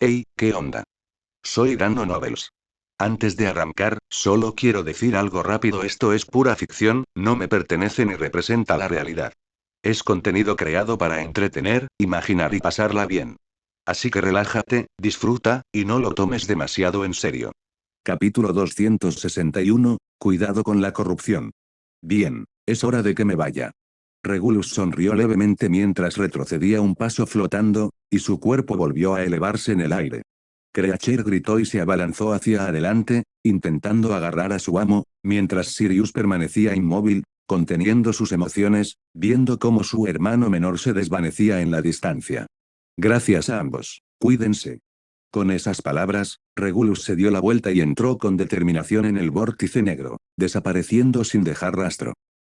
Hey, ¿qué onda? Soy Dando Novels. Antes de arrancar, solo quiero decir algo rápido: esto es pura ficción, no me pertenece ni representa la realidad. Es contenido creado para entretener, imaginar y pasarla bien. Así que relájate, disfruta, y no lo tomes demasiado en serio. Capítulo 261, cuidado con la corrupción. Bien, es hora de que me vaya. Regulus sonrió levemente mientras retrocedía un paso flotando, y su cuerpo volvió a elevarse en el aire. Creature gritó y se abalanzó hacia adelante, intentando agarrar a su amo, mientras Sirius permanecía inmóvil, conteniendo sus emociones, viendo cómo su hermano menor se desvanecía en la distancia. Gracias a ambos. Cuídense. Con esas palabras, Regulus se dio la vuelta y entró con determinación en el vórtice negro, desapareciendo sin dejar rastro.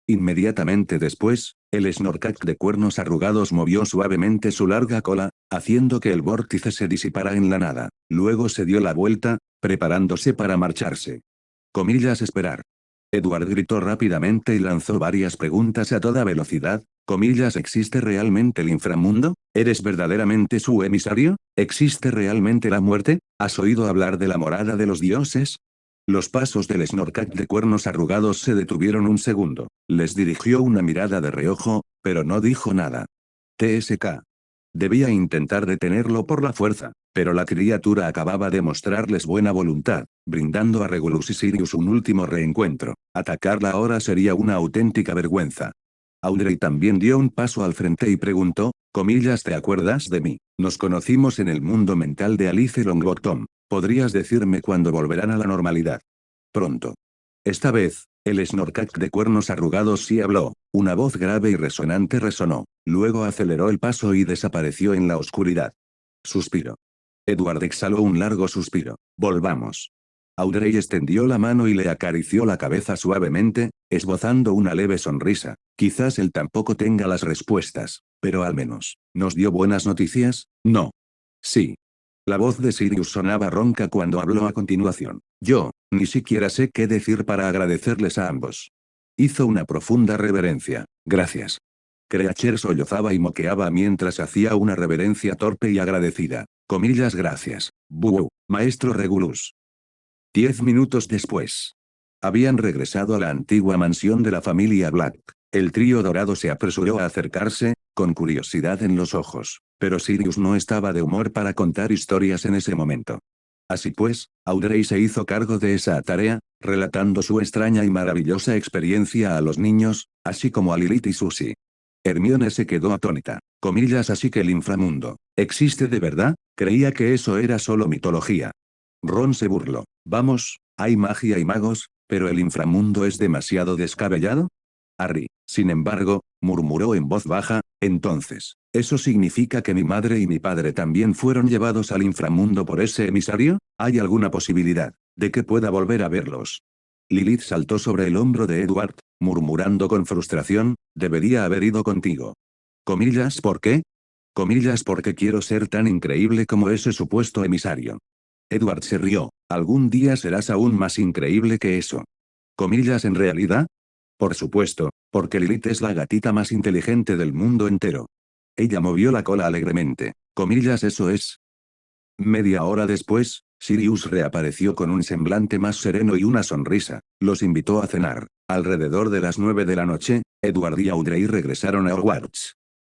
Inmediatamente después, el Snorkack de cuernos arrugados movió suavemente su larga cola, haciendo que el vórtice se disipara en la nada. Luego se dio la vuelta, preparándose para marcharse. Comillas esperar. Edward gritó rápidamente y lanzó varias preguntas a toda velocidad. Comillas, ¿existe realmente el inframundo? ¿Eres verdaderamente su emisario? ¿Existe realmente la muerte? ¿Has oído hablar de la morada de los dioses? Los pasos del Snorkack de cuernos arrugados se detuvieron un segundo. Les dirigió una mirada de reojo, pero no dijo nada. TSK. Debía intentar detenerlo por la fuerza, pero la criatura acababa de mostrarles buena voluntad, brindando a Regulus y Sirius un último reencuentro. Atacarla ahora sería una auténtica vergüenza. Audrey también dio un paso al frente y preguntó, comillas, ¿te acuerdas de mí? Nos conocimos en el mundo mental de Alice Longbottom. ¿Podrías decirme cuándo volverán a la normalidad? Pronto. Esta vez, el Snorkack de cuernos arrugados sí habló. Una voz grave y resonante resonó. Luego aceleró el paso y desapareció en la oscuridad. Suspiro. Edward exhaló un largo suspiro. Volvamos. Audrey extendió la mano y le acarició la cabeza suavemente, esbozando una leve sonrisa. Quizás él tampoco tenga las respuestas, pero al menos, ¿nos dio buenas noticias? No. Sí. La voz de Sirius sonaba ronca cuando habló a continuación. Yo, ni siquiera sé qué decir para agradecerles a ambos. Hizo una profunda reverencia. Gracias. Creature sollozaba y moqueaba mientras hacía una reverencia torpe y agradecida. Comillas, gracias. Buh, maestro Regulus. 10 minutos después. Habían regresado a la antigua mansión de la familia Black. El trío dorado se apresuró a acercarse, con curiosidad en los ojos, pero Sirius no estaba de humor para contar historias en ese momento. Así pues, Audrey se hizo cargo de esa tarea, relatando su extraña y maravillosa experiencia a los niños, así como a Lilith y Susie. Hermione se quedó atónita. Comillas, así que el inframundo ¿existe de verdad? Creía que eso era solo mitología. Ron se burló. Vamos, hay magia y magos, pero el inframundo es demasiado descabellado. Harry, sin embargo, murmuró en voz baja, entonces, ¿eso significa que mi madre y mi padre también fueron llevados al inframundo por ese emisario? ¿Hay alguna posibilidad de que pueda volver a verlos? Lilith saltó sobre el hombro de Edward, murmurando con frustración, debería haber ido contigo. Comillas, ¿por qué? Comillas, porque quiero ser tan increíble como ese supuesto emisario. Edward se rió. Algún día serás aún más increíble que eso. Comillas, ¿en realidad? Por supuesto, porque Lilith es la gatita más inteligente del mundo entero. Ella movió la cola alegremente. Comillas, eso es. Media hora después, Sirius reapareció con un semblante más sereno y una sonrisa. Los invitó a cenar. Alrededor de las 9 de la noche, Edward y Audrey regresaron a Hogwarts.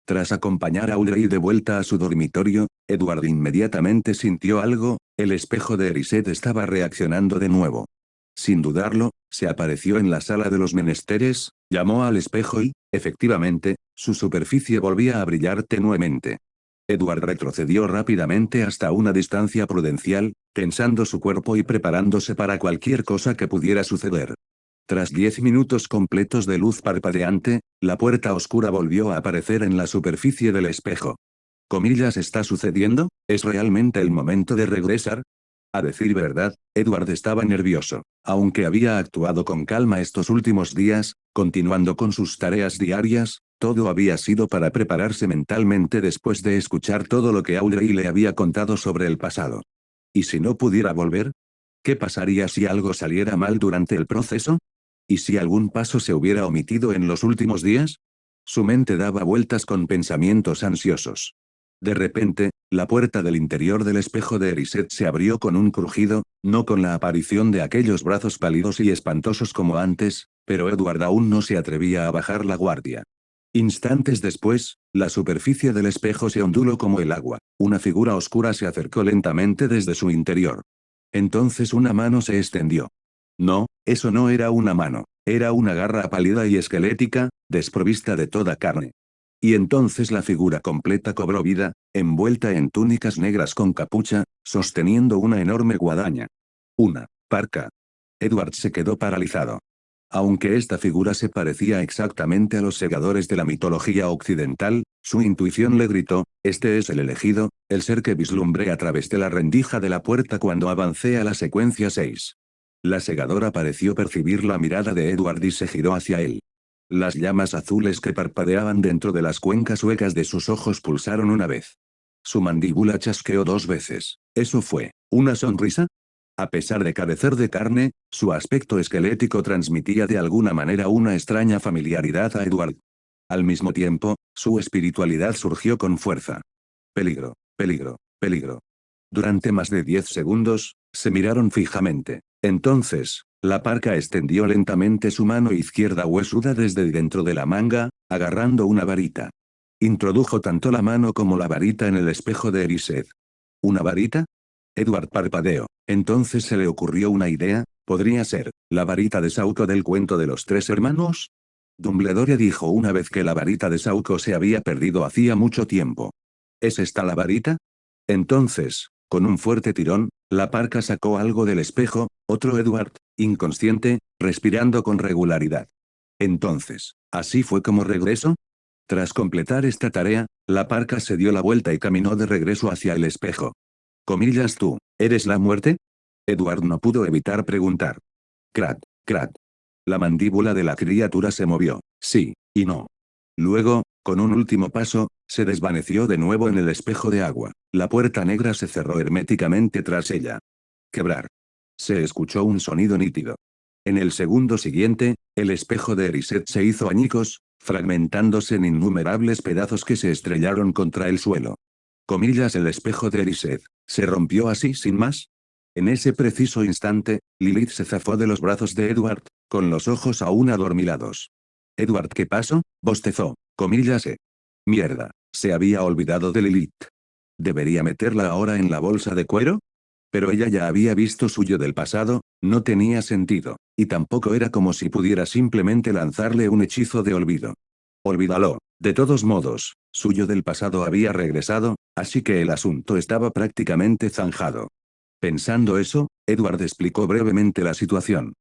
Tras acompañar a Audrey de vuelta a su dormitorio, Edward inmediatamente sintió algo, el espejo de Erised estaba reaccionando de nuevo. Sin dudarlo, se apareció en la sala de los menesteres, llamó al espejo y, efectivamente, su superficie volvía a brillar tenuemente. Edward retrocedió rápidamente hasta una distancia prudencial, tensando su cuerpo y preparándose para cualquier cosa que pudiera suceder. Tras 10 minutos completos de luz parpadeante, la puerta oscura volvió a aparecer en la superficie del espejo. Comillas, ¿está sucediendo? ¿Es realmente el momento de regresar? A decir verdad, Edward estaba nervioso. Aunque había actuado con calma estos últimos días, continuando con sus tareas diarias, todo había sido para prepararse mentalmente después de escuchar todo lo que Audrey le había contado sobre el pasado. ¿Y si no pudiera volver? ¿Qué pasaría si algo saliera mal durante el proceso? ¿Y si algún paso se hubiera omitido en los últimos días? Su mente daba vueltas con pensamientos ansiosos. De repente, La puerta del interior del espejo de Erised se abrió con un crujido, no con la aparición de aquellos brazos pálidos y espantosos como antes, pero Edward aún no se atrevía a bajar la guardia. Instantes después, la superficie del espejo se onduló como el agua, una figura oscura se acercó lentamente desde su interior. Entonces una mano se extendió. No, eso no era una mano, era una garra pálida y esquelética, desprovista de toda carne. Y entonces la figura completa cobró vida, envuelta en túnicas negras con capucha, sosteniendo una enorme guadaña. Una parca. Edward se quedó paralizado. Aunque esta figura se parecía exactamente a los segadores de la mitología occidental, su intuición le gritó, este es el elegido, el ser que vislumbré a través de la rendija de la puerta cuando avancé a la secuencia 6. La segadora pareció percibir la mirada de Edward y se giró hacia él. Las llamas azules que parpadeaban dentro de las cuencas huecas de sus ojos pulsaron una vez. Su mandíbula chasqueó 2 veces. ¿Eso fue una sonrisa? A pesar de carecer de carne, su aspecto esquelético transmitía de alguna manera una extraña familiaridad a Edward. Al mismo tiempo, su espiritualidad surgió con fuerza. Peligro, peligro, peligro. Durante más de 10 segundos, se miraron fijamente. Entonces, la parca extendió lentamente su mano izquierda huesuda desde dentro de la manga, agarrando una varita. Introdujo tanto la mano como la varita en el espejo de Erised. ¿Una varita? Edward parpadeó. Entonces se le ocurrió una idea, ¿podría ser la varita de Sauco del cuento de los 3 hermanos? Dumbledore dijo una vez que la varita de Sauco se había perdido hacía mucho tiempo. ¿Es esta la varita? Entonces, con un fuerte tirón, la parca sacó algo del espejo, otro Edward, inconsciente, respirando con regularidad. Entonces, ¿así fue como regresó? Tras completar esta tarea, la parca se dio la vuelta y caminó de regreso hacia el espejo. Comillas tú, ¿eres la muerte? Edward no pudo evitar preguntar. Crack, crack. La mandíbula de la criatura se movió, sí, y no. Luego, con un último paso, se desvaneció de nuevo en el espejo de agua. La puerta negra se cerró herméticamente tras ella. Quebrar. Se escuchó un sonido nítido. En el segundo siguiente, el espejo de Erised se hizo añicos, fragmentándose en innumerables pedazos que se estrellaron contra el suelo. Comillas el espejo de Erised. ¿Se rompió así sin más? En ese preciso instante, Lilith se zafó de los brazos de Edward, con los ojos aún adormilados. Edward, ¿qué pasó? Bostezó. Comillas. Mierda, se había olvidado de Lilith. ¿Debería meterla ahora en la bolsa de cuero? Pero ella ya había visto suyo del pasado, no tenía sentido, y tampoco era como si pudiera simplemente lanzarle un hechizo de olvido. Olvídalo. De todos modos, suyo del pasado había regresado, así que el asunto estaba prácticamente zanjado. Pensando eso, Edward explicó brevemente la situación.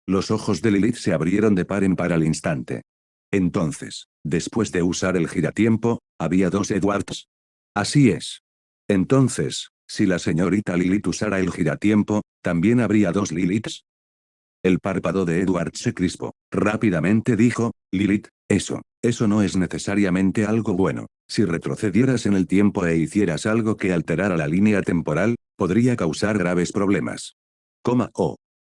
Los ojos de Lilith se abrieron de par en par al instante. Entonces, después de usar el giratiempo, ¿había 2 Edwards? Así es. Entonces, si la señorita Lilith usara el giratiempo, ¿también habría 2 Liliths? El párpado de Edward se crispó. Rápidamente dijo, Lilith, eso no es necesariamente algo bueno. Si retrocedieras en el tiempo e hicieras algo que alterara la línea temporal, podría causar graves problemas.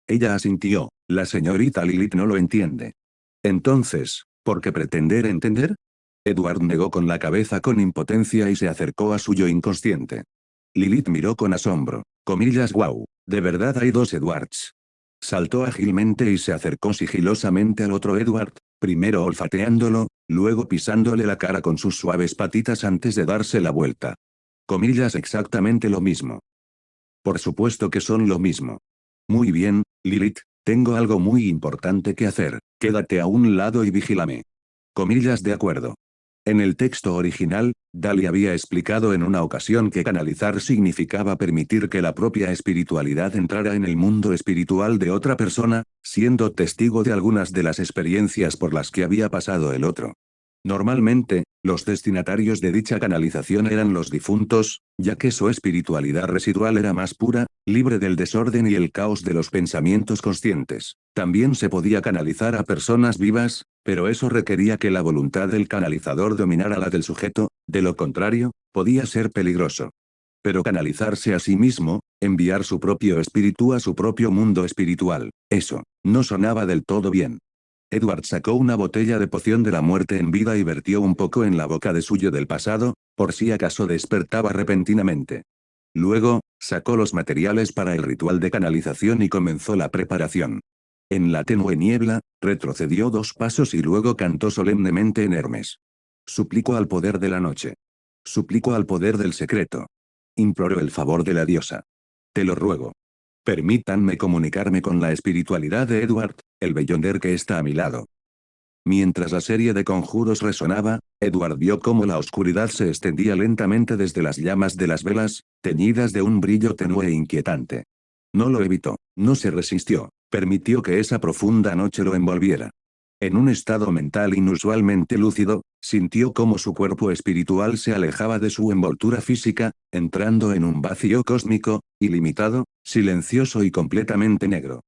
Ella asintió, la señorita Lilith no lo entiende. Entonces, ¿por qué pretender entender? Edward negó con la cabeza con impotencia y se acercó a su yo inconsciente. Lilith miró con asombro. Comillas wow, ¿de verdad hay 2 Edwards? Saltó ágilmente y se acercó sigilosamente al otro Edward, primero olfateándolo, luego pisándole la cara con sus suaves patitas antes de darse la vuelta. Comillas exactamente lo mismo. Por supuesto que son lo mismo. Muy bien, Lilith, tengo algo muy importante que hacer, quédate a un lado y vigílame. Comillas de acuerdo. En el texto original, Dali había explicado en una ocasión que canalizar significaba permitir que la propia espiritualidad entrara en el mundo espiritual de otra persona, siendo testigo de algunas de las experiencias por las que había pasado el otro. Normalmente, los destinatarios de dicha canalización eran los difuntos, ya que su espiritualidad residual era más pura, libre del desorden y el caos de los pensamientos conscientes. También se podía canalizar a personas vivas, pero eso requería que la voluntad del canalizador dominara la del sujeto, de lo contrario, podía ser peligroso. Pero canalizarse a sí mismo, enviar su propio espíritu a su propio mundo espiritual, eso, no sonaba del todo bien. Edward sacó una botella de poción de la muerte en vida y vertió un poco en la boca de suyo del pasado, por si acaso despertaba repentinamente. Luego, sacó los materiales para el ritual de canalización y comenzó la preparación. En la tenue niebla, retrocedió 2 pasos y luego cantó solemnemente en Hermes. Suplico al poder de la noche. Suplico al poder del secreto. Imploro el favor de la diosa. Te lo ruego. Permítanme comunicarme con la espiritualidad de Edward, el Beyonder que está a mi lado. Mientras la serie de conjuros resonaba, Edward vio cómo la oscuridad se extendía lentamente desde las llamas de las velas, teñidas de un brillo tenue e inquietante. No lo evitó, no se resistió, permitió que esa profunda noche lo envolviera. En un estado mental inusualmente lúcido, sintió cómo su cuerpo espiritual se alejaba de su envoltura física, entrando en un vacío cósmico, ilimitado, silencioso y completamente negro.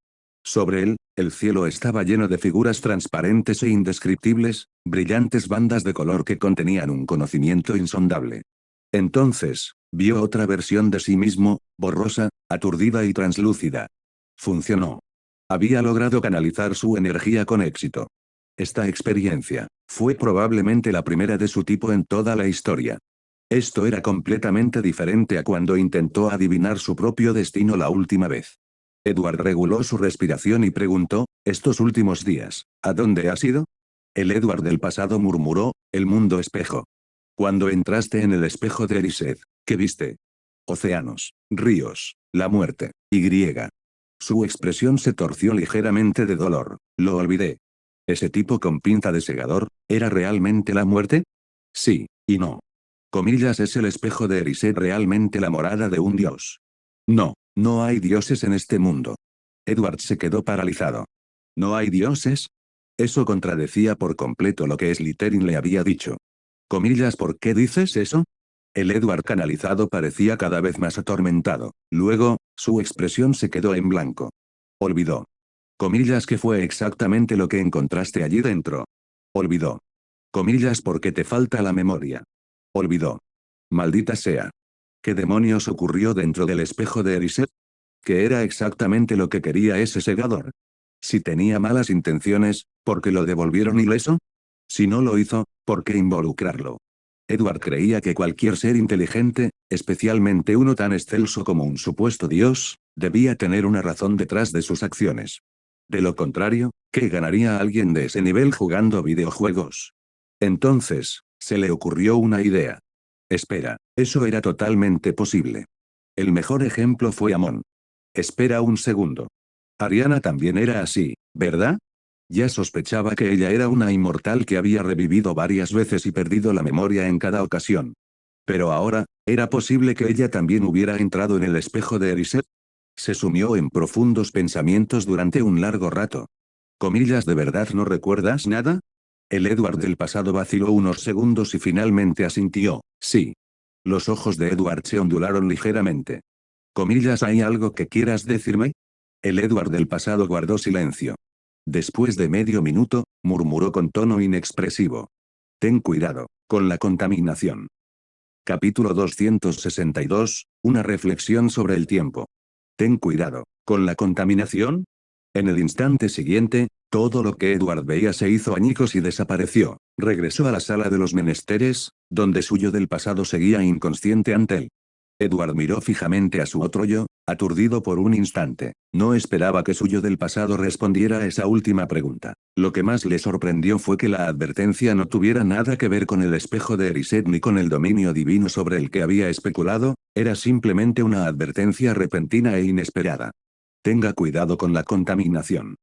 Sobre él, el cielo estaba lleno de figuras transparentes e indescriptibles, brillantes bandas de color que contenían un conocimiento insondable. Entonces, vio otra versión de sí mismo, borrosa, aturdida y translúcida. Funcionó. Había logrado canalizar su energía con éxito. Esta experiencia fue probablemente la primera de su tipo en toda la historia. Esto era completamente diferente a cuando intentó adivinar su propio destino la última vez. Edward reguló su respiración y preguntó, «¿Estos últimos días, a dónde has ido?» El Edward del pasado murmuró, «El mundo espejo». Cuando entraste en el espejo de Erised, ¿qué viste? Océanos, ríos, la muerte, y griega. Su expresión se torció ligeramente de dolor. Lo olvidé. ¿Ese tipo con pinta de segador, era realmente la muerte? Sí, y no. Comillas, ¿es el espejo de Erised realmente la morada de un dios? No, no hay dioses en este mundo. Edward se quedó paralizado. ¿No hay dioses? Eso contradecía por completo lo que Slytherin le había dicho. Comillas, ¿por qué dices eso? El Edward canalizado parecía cada vez más atormentado. Luego, su expresión se quedó en blanco. Olvidó. Comillas, ¿qué fue exactamente lo que encontraste allí dentro? Olvidó. Comillas, porque te falta la memoria. Olvidó. Maldita sea. ¿Qué demonios ocurrió dentro del espejo de Erised? ¿Qué era exactamente lo que quería ese segador? Si tenía malas intenciones, ¿por qué lo devolvieron ileso? Si no lo hizo, ¿por qué involucrarlo? Edward creía que cualquier ser inteligente, especialmente uno tan excelso como un supuesto dios, debía tener una razón detrás de sus acciones. De lo contrario, ¿qué ganaría alguien de ese nivel jugando videojuegos? Entonces, se le ocurrió una idea. Espera, eso era totalmente posible. El mejor ejemplo fue Amon. Espera un segundo. Ariana también era así, ¿verdad? Ya sospechaba que ella era una inmortal que había revivido varias veces y perdido la memoria en cada ocasión. Pero ahora, ¿era posible que ella también hubiera entrado en el espejo de Erised? Se sumió en profundos pensamientos durante un largo rato. Comillas, ¿de verdad no recuerdas nada? El Edward del pasado vaciló unos segundos y finalmente asintió, sí. Los ojos de Edward se ondularon ligeramente. Comillas, ¿hay algo que quieras decirme? El Edward del pasado guardó silencio. Después de medio minuto, murmuró con tono inexpresivo. Ten cuidado, con la contaminación. Capítulo 262, una reflexión sobre el tiempo. Ten cuidado, ¿con la contaminación? En el instante siguiente, todo lo que Edward veía se hizo añicos y desapareció. Regresó a la sala de los menesteres, donde su yo del pasado seguía inconsciente ante él. Edward miró fijamente a su otro yo, aturdido por un instante. No esperaba que su yo del pasado respondiera a esa última pregunta. Lo que más le sorprendió fue que la advertencia no tuviera nada que ver con el espejo de Erised ni con el dominio divino sobre el que había especulado, era simplemente una advertencia repentina e inesperada. Tenga cuidado con la contaminación.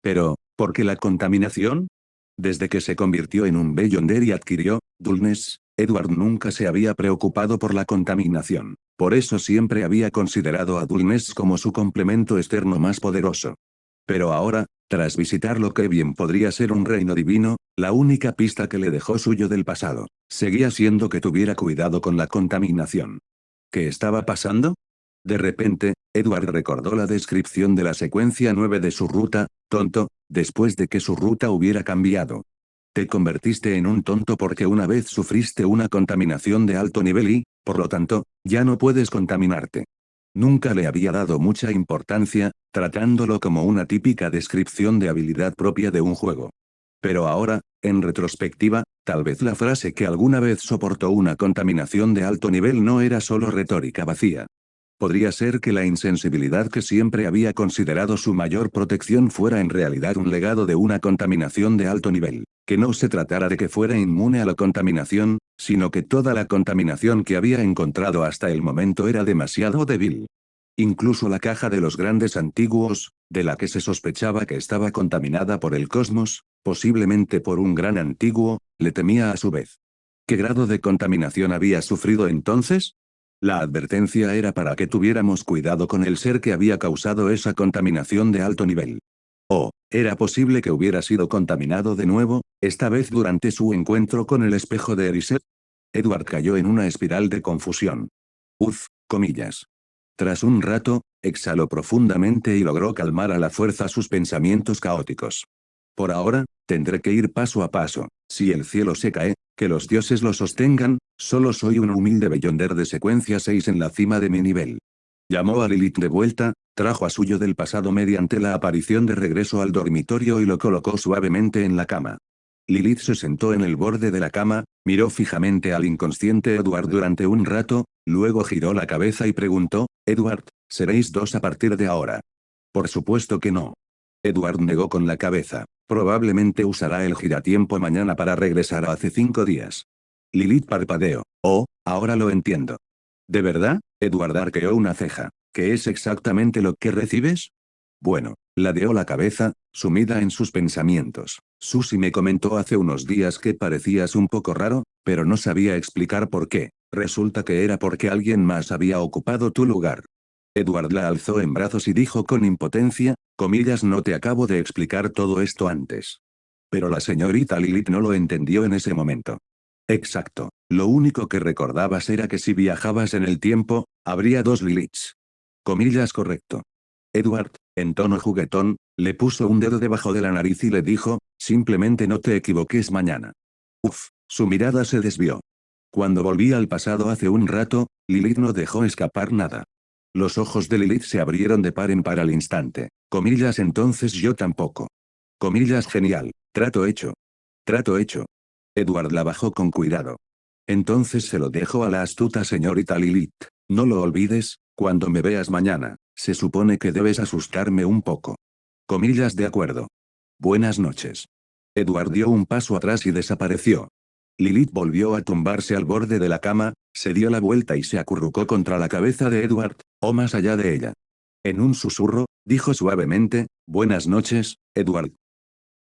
Pero, ¿por qué la contaminación? Desde que se convirtió en un Beyonder y adquirió Dullness, Edward nunca se había preocupado por la contaminación. Por eso siempre había considerado a Dullness como su complemento externo más poderoso. Pero ahora, tras visitar lo que bien podría ser un reino divino, la única pista que le dejó suyo del pasado, seguía siendo que tuviera cuidado con la contaminación. ¿Qué estaba pasando? De repente, Edward recordó la descripción de la secuencia 9 de su ruta, tonto, después de que su ruta hubiera cambiado. Te convertiste en un tonto porque una vez sufriste una contaminación de alto nivel y, por lo tanto, ya no puedes contaminarte. Nunca le había dado mucha importancia, tratándolo como una típica descripción de habilidad propia de un juego. Pero ahora, en retrospectiva, tal vez la frase que alguna vez soportó una contaminación de alto nivel no era solo retórica vacía. Podría ser que la insensibilidad que siempre había considerado su mayor protección fuera en realidad un legado de una contaminación de alto nivel, que no se tratara de que fuera inmune a la contaminación, sino que toda la contaminación que había encontrado hasta el momento era demasiado débil. Incluso la caja de los grandes antiguos, de la que se sospechaba que estaba contaminada por el cosmos, posiblemente por un gran antiguo, le temía a su vez. ¿Qué grado de contaminación había sufrido entonces? La advertencia era para que tuviéramos cuidado con el ser que había causado esa contaminación de alto nivel. O, era posible que hubiera sido contaminado de nuevo, esta vez durante su encuentro con el espejo de Erised. Edward cayó en una espiral de confusión. Comillas. Tras un rato, exhaló profundamente y logró calmar a la fuerza sus pensamientos caóticos. Por ahora, tendré que ir paso a paso. Si el cielo se cae, que los dioses lo sostengan, solo soy un humilde beyonder de secuencia 6 en la cima de mi nivel. Llamó a Lilith de vuelta, trajo a suyo del pasado mediante la aparición de regreso al dormitorio y lo colocó suavemente en la cama. Lilith se sentó en el borde de la cama, miró fijamente al inconsciente Edward durante un rato, luego giró la cabeza y preguntó, Edward, ¿seréis dos a partir de ahora? Por supuesto que no. Edward negó con la cabeza. Probablemente usará el giratiempo mañana para regresar a hace 5 días. Lilith parpadeó. Oh, ahora lo entiendo. ¿De verdad? Edward arqueó una ceja. ¿Qué es exactamente lo que recibes? Bueno, ladeó la cabeza, sumida en sus pensamientos. Susie me comentó hace unos días que parecías un poco raro, pero no sabía explicar por qué. Resulta que era porque alguien más había ocupado tu lugar. Edward la alzó en brazos y dijo con impotencia, comillas, no te acabo de explicar todo esto antes. Pero la señorita Lilith no lo entendió en ese momento. Exacto. Lo único que recordabas era que si viajabas en el tiempo, habría dos Liliths. Comillas, correcto. Edward, en tono juguetón, le puso un dedo debajo de la nariz y le dijo, simplemente no te equivoques mañana. Su mirada se desvió. Cuando volví al pasado hace un rato, Lilith no dejó escapar nada. Los ojos de Lilith se abrieron de par en par al instante. Comillas, entonces yo tampoco. Comillas, genial. Trato hecho. Trato hecho. Edward la bajó con cuidado. Entonces se lo dejo a la astuta señorita Lilith. No lo olvides, cuando me veas mañana, se supone que debes asustarme un poco. Comillas, de acuerdo. Buenas noches. Edward dio un paso atrás y desapareció. Lilith volvió a tumbarse al borde de la cama, se dio la vuelta y se acurrucó contra la cabeza de Edward, o más allá de ella. En un susurro, dijo suavemente, buenas noches, Edward.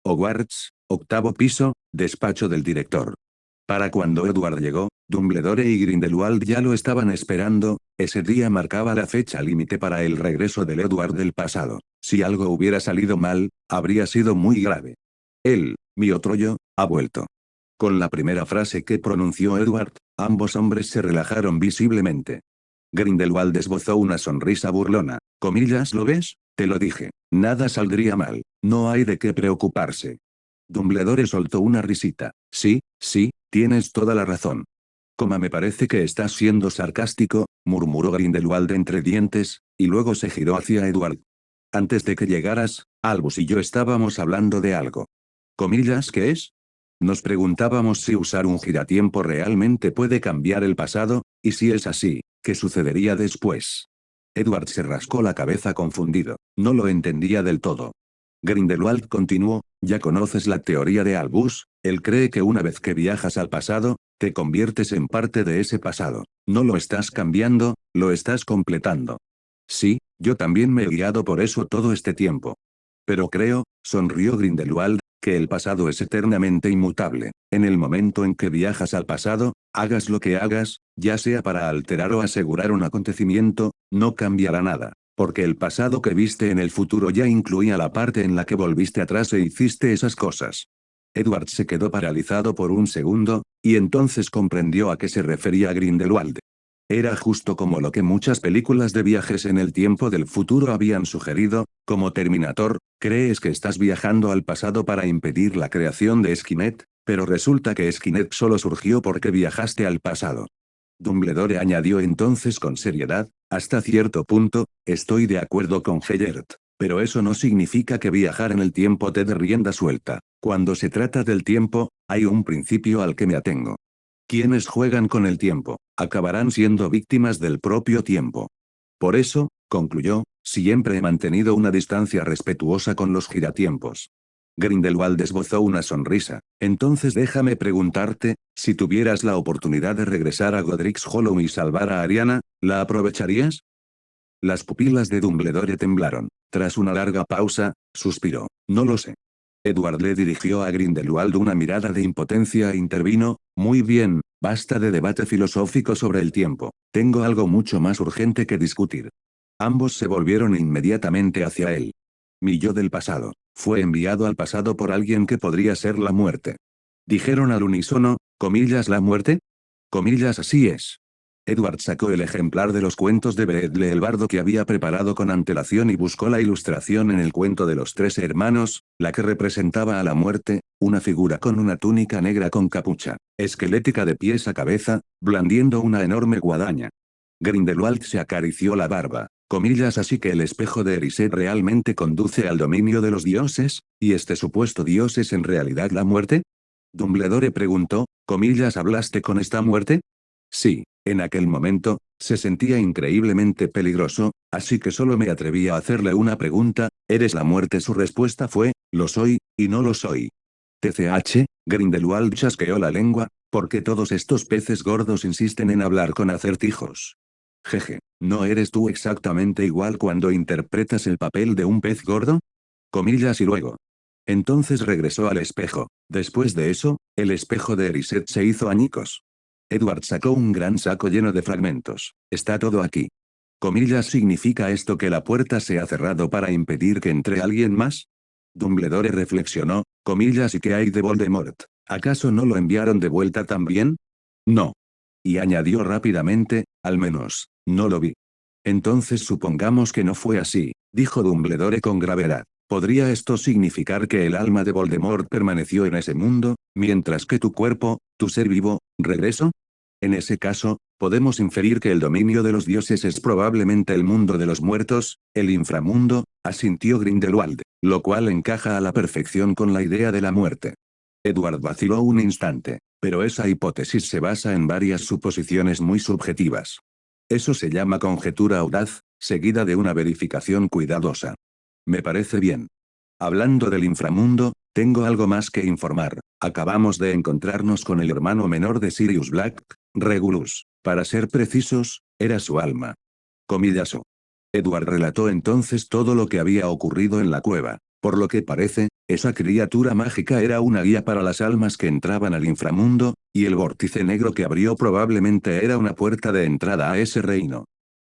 Hogwarts, 8º piso, despacho del director. Para cuando Edward llegó, Dumbledore y Grindelwald ya lo estaban esperando. Ese día marcaba la fecha límite para el regreso del Edward del pasado. Si algo hubiera salido mal, habría sido muy grave. Él, mi otro yo, ha vuelto. Con la primera frase que pronunció Edward, ambos hombres se relajaron visiblemente. Grindelwald esbozó una sonrisa burlona. Comillas, ¿lo ves? Te lo dije. Nada saldría mal. No hay de qué preocuparse. Dumbledore soltó una risita. Sí, tienes toda la razón. Me parece que estás siendo sarcástico, murmuró Grindelwald entre dientes, y luego se giró hacia Edward. Antes de que llegaras, Albus y yo estábamos hablando de algo. Comillas, ¿qué es? Nos preguntábamos si usar un giratiempo realmente puede cambiar el pasado, y si es así, ¿qué sucedería después? Edward se rascó la cabeza confundido. No lo entendía del todo. Grindelwald continuó, ya conoces la teoría de Albus, él cree que una vez que viajas al pasado, te conviertes en parte de ese pasado. No lo estás cambiando, lo estás completando. Sí, yo también me he guiado por eso todo este tiempo. Pero creo, sonrió Grindelwald, que el pasado es eternamente inmutable. En el momento en que viajas al pasado, hagas lo que hagas, ya sea para alterar o asegurar un acontecimiento, no cambiará nada. Porque el pasado que viste en el futuro ya incluía la parte en la que volviste atrás e hiciste esas cosas. Edward se quedó paralizado por un segundo, y entonces comprendió a qué se refería Grindelwald. Era justo como lo que muchas películas de viajes en el tiempo del futuro habían sugerido, como Terminator, crees que estás viajando al pasado para impedir la creación de Skynet, pero resulta que Skynet solo surgió porque viajaste al pasado. Dumbledore añadió entonces con seriedad, hasta cierto punto, estoy de acuerdo con Gellert, pero eso no significa que viajar en el tiempo te dé rienda suelta. Cuando se trata del tiempo, hay un principio al que me atengo. Quienes juegan con el tiempo, acabarán siendo víctimas del propio tiempo. Por eso, concluyó, siempre he mantenido una distancia respetuosa con los giratiempos. Grindelwald esbozó una sonrisa. Entonces déjame preguntarte, si tuvieras la oportunidad de regresar a Godric's Hollow y salvar a Ariana, ¿la aprovecharías? Las pupilas de Dumbledore temblaron. Tras una larga pausa, suspiró. No lo sé. Edward le dirigió a Grindelwald una mirada de impotencia e intervino, muy bien, basta de debate filosófico sobre el tiempo. Tengo algo mucho más urgente que discutir. Ambos se volvieron inmediatamente hacia él. Mi yo del pasado, fue enviado al pasado por alguien que podría ser la muerte. Dijeron al unísono, comillas la muerte? Comillas así es. Edward sacó el ejemplar de los cuentos de Beedle el bardo que había preparado con antelación y buscó la ilustración en el cuento de los tres hermanos, la que representaba a la muerte, una figura con una túnica negra con capucha, esquelética de pies a cabeza, blandiendo una enorme guadaña. Grindelwald se acarició la barba. Comillas así que el espejo de Erised realmente conduce al dominio de los dioses, ¿y este supuesto dios es en realidad la muerte? Dumbledore preguntó, comillas ¿hablaste con esta muerte? Sí, en aquel momento, se sentía increíblemente peligroso, así que solo me atreví a hacerle una pregunta, ¿eres la muerte? Su respuesta fue, lo soy, y no lo soy. TCH, Grindelwald chasqueó la lengua, ¿por qué todos estos peces gordos insisten en hablar con acertijos? Jeje, ¿no eres tú exactamente igual cuando interpretas el papel de un pez gordo? Comillas y luego. Entonces regresó al espejo. Después de eso, el espejo de Erised se hizo añicos. Edward sacó un gran saco lleno de fragmentos. Está todo aquí. Comillas, ¿significa esto que la puerta se ha cerrado para impedir que entre alguien más? Dumbledore reflexionó, comillas, ¿y qué hay de Voldemort? ¿Acaso no lo enviaron de vuelta también? No. Y añadió rápidamente, al menos, no lo vi. Entonces supongamos que no fue así, dijo Dumbledore con gravedad. ¿Podría esto significar que el alma de Voldemort permaneció en ese mundo, mientras que tu cuerpo, tu ser vivo, regresó? En ese caso, podemos inferir que el dominio de los dioses es probablemente el mundo de los muertos, el inframundo, asintió Grindelwald, lo cual encaja a la perfección con la idea de la muerte. Edward vaciló un instante, pero esa hipótesis se basa en varias suposiciones muy subjetivas. Eso se llama conjetura audaz, seguida de una verificación cuidadosa. Me parece bien. Hablando del inframundo, tengo algo más que informar. Acabamos de encontrarnos con el hermano menor de Sirius Black, Regulus. Para ser precisos, era su alma. Comillaso. Edward relató entonces todo lo que había ocurrido en la cueva. Por lo que parece, esa criatura mágica era una guía para las almas que entraban al inframundo, y el vórtice negro que abrió probablemente era una puerta de entrada a ese reino.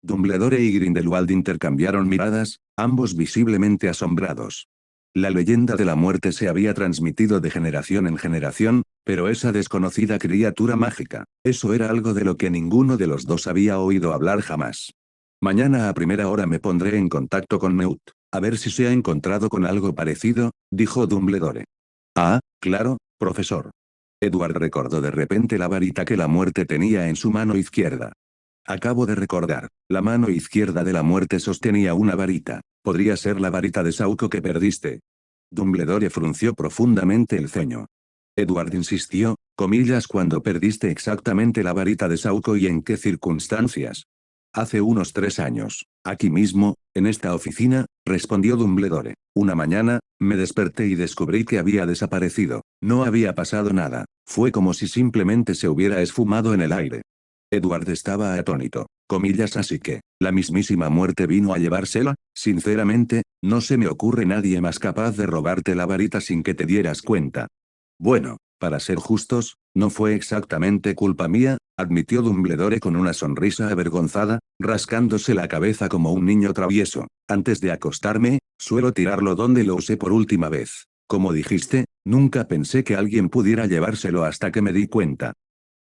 Dumbledore y Grindelwald intercambiaron miradas, ambos visiblemente asombrados. La leyenda de la muerte se había transmitido de generación en generación, pero esa desconocida criatura mágica, eso era algo de lo que ninguno de los dos había oído hablar jamás. Mañana a primera hora me pondré en contacto con Newt, a ver si se ha encontrado con algo parecido, dijo Dumbledore. Ah, claro, profesor. Edward recordó de repente la varita que la muerte tenía en su mano izquierda. Acabo de recordar, la mano izquierda de la muerte sostenía una varita. Podría ser la varita de Sauco que perdiste. Dumbledore frunció profundamente el ceño. Edward insistió, comillas, cuando perdiste exactamente la varita de Sauco y en qué circunstancias. Hace unos 3 años, aquí mismo, en esta oficina, respondió Dumbledore. Una mañana, me desperté y descubrí que había desaparecido. No había pasado nada, fue como si simplemente se hubiera esfumado en el aire. Edward estaba atónito. Comillas, así que, ¿la mismísima muerte vino a llevársela? Sinceramente, no se me ocurre nadie más capaz de robarte la varita sin que te dieras cuenta. Bueno, para ser justos, no fue exactamente culpa mía, admitió Dumbledore con una sonrisa avergonzada, rascándose la cabeza como un niño travieso. Antes de acostarme, suelo tirarlo donde lo usé por última vez. Como dijiste, nunca pensé que alguien pudiera llevárselo hasta que me di cuenta.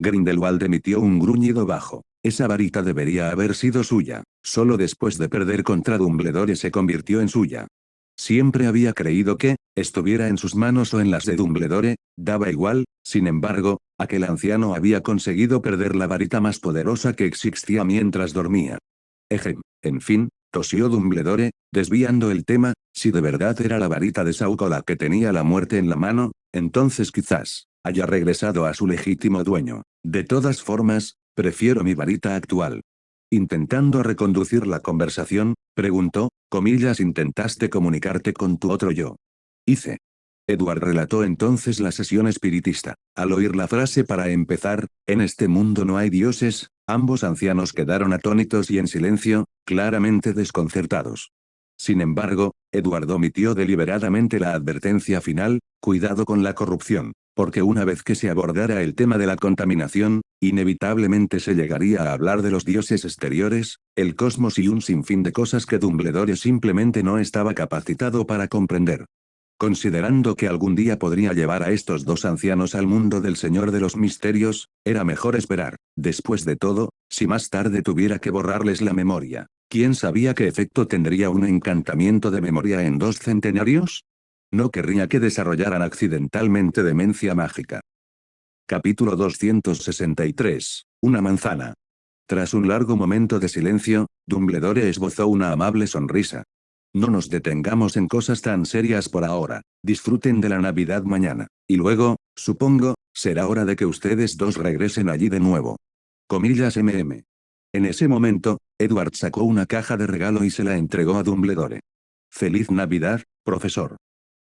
Grindelwald emitió un gruñido bajo. Esa varita debería haber sido suya. Solo después de perder contra Dumbledore se convirtió en suya. Siempre había creído que, estuviera en sus manos o en las de Dumbledore, daba igual, sin embargo, aquel anciano había conseguido perder la varita más poderosa que existía mientras dormía. En fin, tosió Dumbledore, desviando el tema. Si de verdad era la varita de Sauco la que tenía la muerte en la mano, entonces quizás haya regresado a su legítimo dueño. De todas formas, prefiero mi varita actual. Intentando reconducir la conversación, preguntó, comillas, ¿intentaste comunicarte con tu otro yo? Hice. Edward relató entonces la sesión espiritista. Al oír la frase para empezar, en este mundo no hay dioses, ambos ancianos quedaron atónitos y en silencio, claramente desconcertados. Sin embargo, Edward omitió deliberadamente la advertencia final, cuidado con la corrupción, porque una vez que se abordara el tema de la contaminación, inevitablemente se llegaría a hablar de los dioses exteriores, el cosmos y un sinfín de cosas que Dumbledore simplemente no estaba capacitado para comprender. Considerando que algún día podría llevar a estos dos ancianos al mundo del Señor de los Misterios, era mejor esperar. Después de todo, si más tarde tuviera que borrarles la memoria, ¿quién sabía qué efecto tendría un encantamiento de memoria en 2 centenarios? No querría que desarrollaran accidentalmente demencia mágica. Capítulo 263. Una manzana. Tras un largo momento de silencio, Dumbledore esbozó una amable sonrisa. No nos detengamos en cosas tan serias por ahora. Disfruten de la Navidad mañana. Y luego, supongo, será hora de que ustedes dos regresen allí de nuevo. Comillas MM. En ese momento, Edward sacó una caja de regalo y se la entregó a Dumbledore. Feliz Navidad, profesor.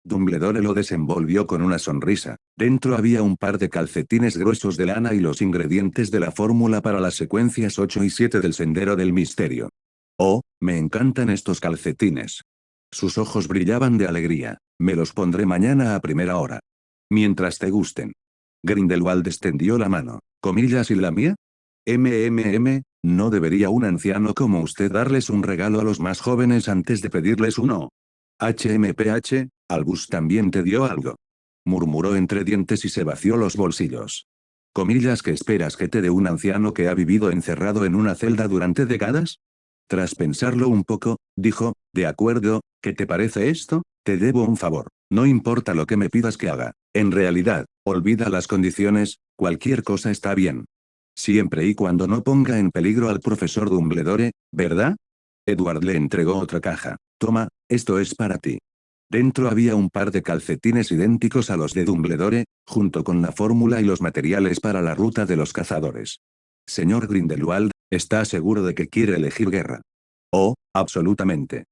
Dumbledore lo desenvolvió con una sonrisa. Dentro había un par de calcetines gruesos de lana y los ingredientes de la fórmula para las secuencias 8 y 7 del Sendero del Misterio. Oh, me encantan estos calcetines. Sus ojos brillaban de alegría. Me los pondré mañana a primera hora. Mientras te gusten. Grindelwald extendió la mano. ¿Comillas y la mía? ¿No debería un anciano como usted darles un regalo a los más jóvenes antes de pedirles uno? HMPH, Albus también te dio algo. Murmuró entre dientes y se vació los bolsillos. ¿Comillas que esperas que te dé un anciano que ha vivido encerrado en una celda durante décadas? Tras pensarlo un poco, dijo, de acuerdo, ¿qué te parece esto? Te debo un favor. No importa lo que me pidas que haga. En realidad, olvida las condiciones, cualquier cosa está bien. Siempre y cuando no ponga en peligro al profesor Dumbledore, ¿verdad? Edward le entregó otra caja. Toma, esto es para ti. Dentro había un par de calcetines idénticos a los de Dumbledore, junto con la fórmula y los materiales para la ruta de los cazadores. Señor Grindelwald, ¿está seguro de que quiere elegir guerra? Oh, absolutamente.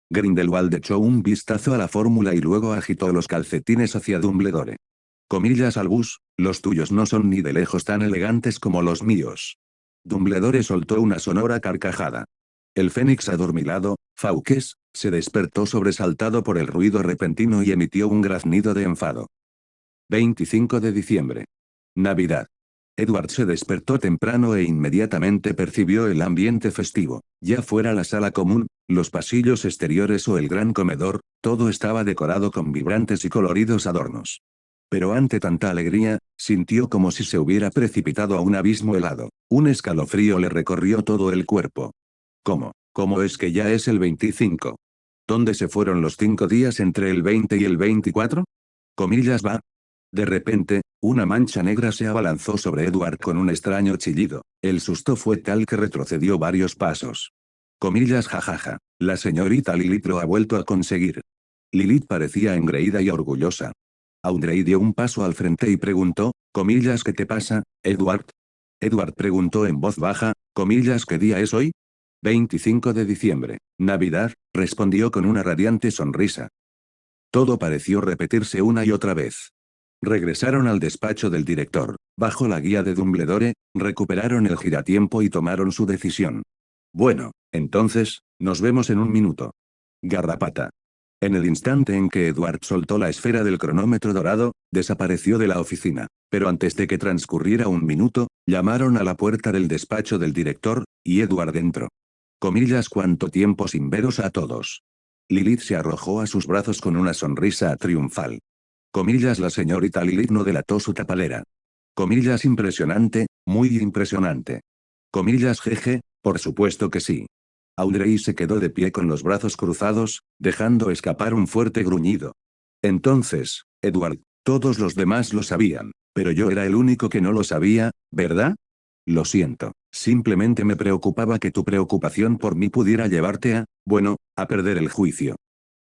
Grindelwald echó un vistazo a la fórmula y luego agitó los calcetines hacia Dumbledore. Comillas Albus, los tuyos no son ni de lejos tan elegantes como los míos. Dumbledore soltó una sonora carcajada. El fénix adormilado, Fawkes, se despertó sobresaltado por el ruido repentino y emitió un graznido de enfado. 25 de diciembre. Navidad. Edward se despertó temprano e inmediatamente percibió el ambiente festivo. Ya fuera la sala común, los pasillos exteriores o el gran comedor, todo estaba decorado con vibrantes y coloridos adornos. Pero ante tanta alegría, sintió como si se hubiera precipitado a un abismo helado. Un escalofrío le recorrió todo el cuerpo. ¿Cómo? ¿Cómo es que ya es el 25? ¿Dónde se fueron los 5 días entre el 20 y el 24? Comillas va. De repente, una mancha negra se abalanzó sobre Edward con un extraño chillido. El susto fue tal que retrocedió varios pasos. Comillas jajaja. La señorita Lilith lo ha vuelto a conseguir. Lilith parecía engreída y orgullosa. Audrey dio un paso al frente y preguntó, comillas ¿qué te pasa, Edward? Edward preguntó en voz baja, comillas ¿qué día es hoy? 25 de diciembre. Navidad, respondió con una radiante sonrisa. Todo pareció repetirse una y otra vez. Regresaron al despacho del director. Bajo la guía de Dumbledore, recuperaron el giratiempo y tomaron su decisión. Bueno, entonces, nos vemos en un minuto. Garrapata. En el instante en que Edward soltó la esfera del cronómetro dorado, desapareció de la oficina. Pero antes de que transcurriera un minuto, llamaron a la puerta del despacho del director, y Edward entró. Comillas cuánto tiempo sin veros a todos. Lilith se arrojó a sus brazos con una sonrisa triunfal. Comillas la señorita Lilith no delató su tapalera. Comillas impresionante, muy impresionante. Comillas jeje, por supuesto que sí. Audrey se quedó de pie con los brazos cruzados, dejando escapar un fuerte gruñido. Entonces, Edward, todos los demás lo sabían, pero yo era el único que no lo sabía, ¿verdad? Lo siento. Simplemente me preocupaba que tu preocupación por mí pudiera llevarte a perder el juicio.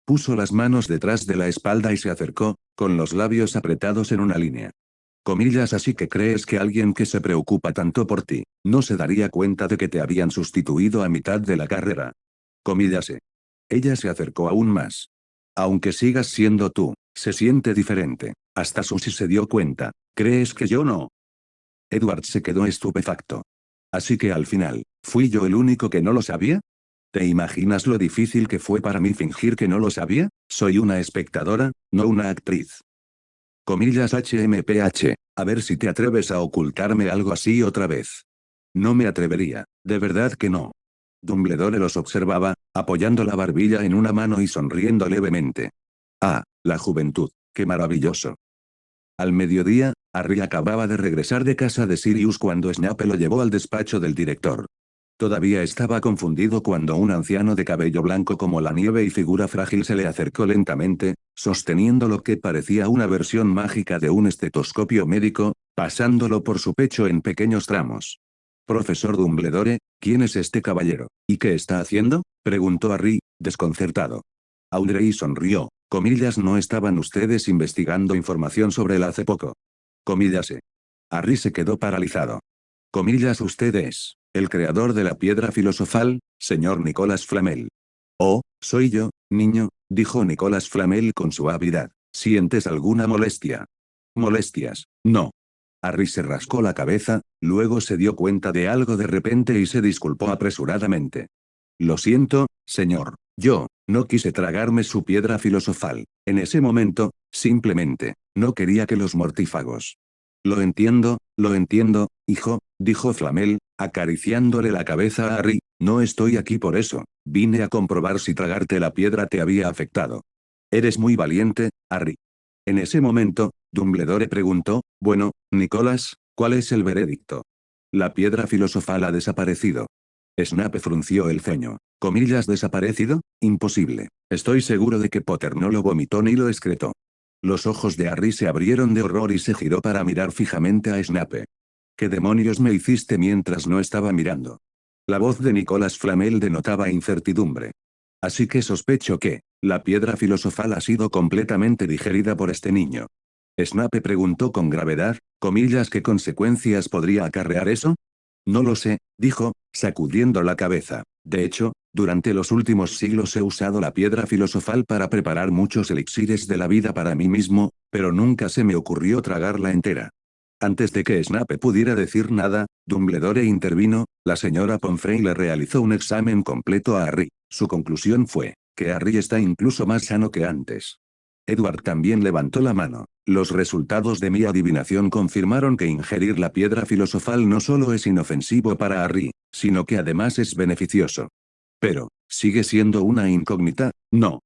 Puso las manos detrás de la espalda y se acercó, con los labios apretados en una línea. Comillas, así que crees que alguien que se preocupa tanto por ti, no se daría cuenta de que te habían sustituido a mitad de la carrera. Comillas. Ella se acercó aún más. Aunque sigas siendo tú, se siente diferente. Hasta Susie se dio cuenta. ¿Crees que yo no? Edward se quedó estupefacto. Así que al final, ¿fui yo el único que no lo sabía? ¿Te imaginas lo difícil que fue para mí fingir que no lo sabía? Soy una espectadora, no una actriz. Comillas HMPH, a ver si te atreves a ocultarme algo así otra vez. No me atrevería, de verdad que no. Dumbledore los observaba, apoyando la barbilla en una mano y sonriendo levemente. Ah, la juventud, qué maravilloso. Al mediodía, Harry acababa de regresar de casa de Sirius cuando Snape lo llevó al despacho del director. Todavía estaba confundido cuando un anciano de cabello blanco como la nieve y figura frágil se le acercó lentamente, sosteniendo lo que parecía una versión mágica de un estetoscopio médico, pasándolo por su pecho en pequeños tramos. Profesor Dumbledore, ¿quién es este caballero? ¿Y qué está haciendo? Preguntó Harry, desconcertado. Audrey sonrió. Comillas, ¿no estaban ustedes investigando información sobre él hace poco? Comillas. Harry se quedó paralizado. Comillas, usted es el creador de la piedra filosofal, señor Nicolas Flamel. Oh, soy yo, niño, dijo Nicolas Flamel con suavidad. ¿Sientes alguna molestia? Molestias, no. Harry se rascó la cabeza, luego se dio cuenta de algo de repente y se disculpó apresuradamente. Lo siento, señor, yo no quise tragarme su piedra filosofal. En ese momento, simplemente, no quería que los mortífagos. Lo entiendo, hijo, dijo Flamel, acariciándole la cabeza a Harry, no estoy aquí por eso, vine a comprobar si tragarte la piedra te había afectado. Eres muy valiente, Harry. En ese momento, Dumbledore preguntó, bueno, Nicolás, ¿cuál es el veredicto? La piedra filosofal ha desaparecido. Snape frunció el ceño. Comillas, ¿desaparecido? Imposible. Estoy seguro de que Potter no lo vomitó ni lo excretó. Los ojos de Harry se abrieron de horror y se giró para mirar fijamente a Snape. ¿Qué demonios me hiciste mientras no estaba mirando? La voz de Nicolas Flamel denotaba incertidumbre. Así que sospecho que, la piedra filosofal ha sido completamente digerida por este niño. Snape preguntó con gravedad, comillas, ¿qué consecuencias podría acarrear eso? No lo sé, dijo, sacudiendo la cabeza. De hecho, durante los últimos siglos he usado la piedra filosofal para preparar muchos elixires de la vida para mí mismo, pero nunca se me ocurrió tragarla entera. Antes de que Snape pudiera decir nada, Dumbledore intervino, la señora Pomfrey le realizó un examen completo a Harry. Su conclusión fue, que Harry está incluso más sano que antes. Edward también levantó la mano. Los resultados de mi adivinación confirmaron que ingerir la piedra filosofal no solo es inofensivo para Harry, sino que además es beneficioso. Pero, ¿sigue siendo una incógnita? No.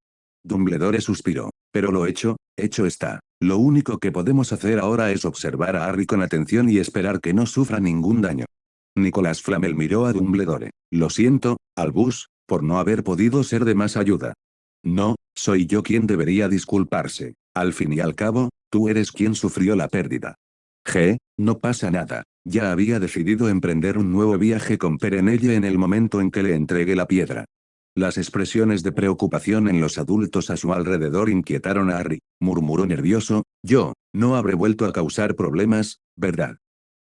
Dumbledore suspiró. Pero lo hecho está. Lo único que podemos hacer ahora es observar a Harry con atención y esperar que no sufra ningún daño. Nicolas Flamel miró a Dumbledore. Lo siento, Albus, por no haber podido ser de más ayuda. No, soy yo quien debería disculparse. Al fin y al cabo, tú eres quien sufrió la pérdida. No pasa nada. Ya había decidido emprender un nuevo viaje con Perenelle en el momento en que le entregué la piedra. Las expresiones de preocupación en los adultos a su alrededor inquietaron a Harry. Murmuró nervioso, yo, no habré vuelto a causar problemas, ¿verdad?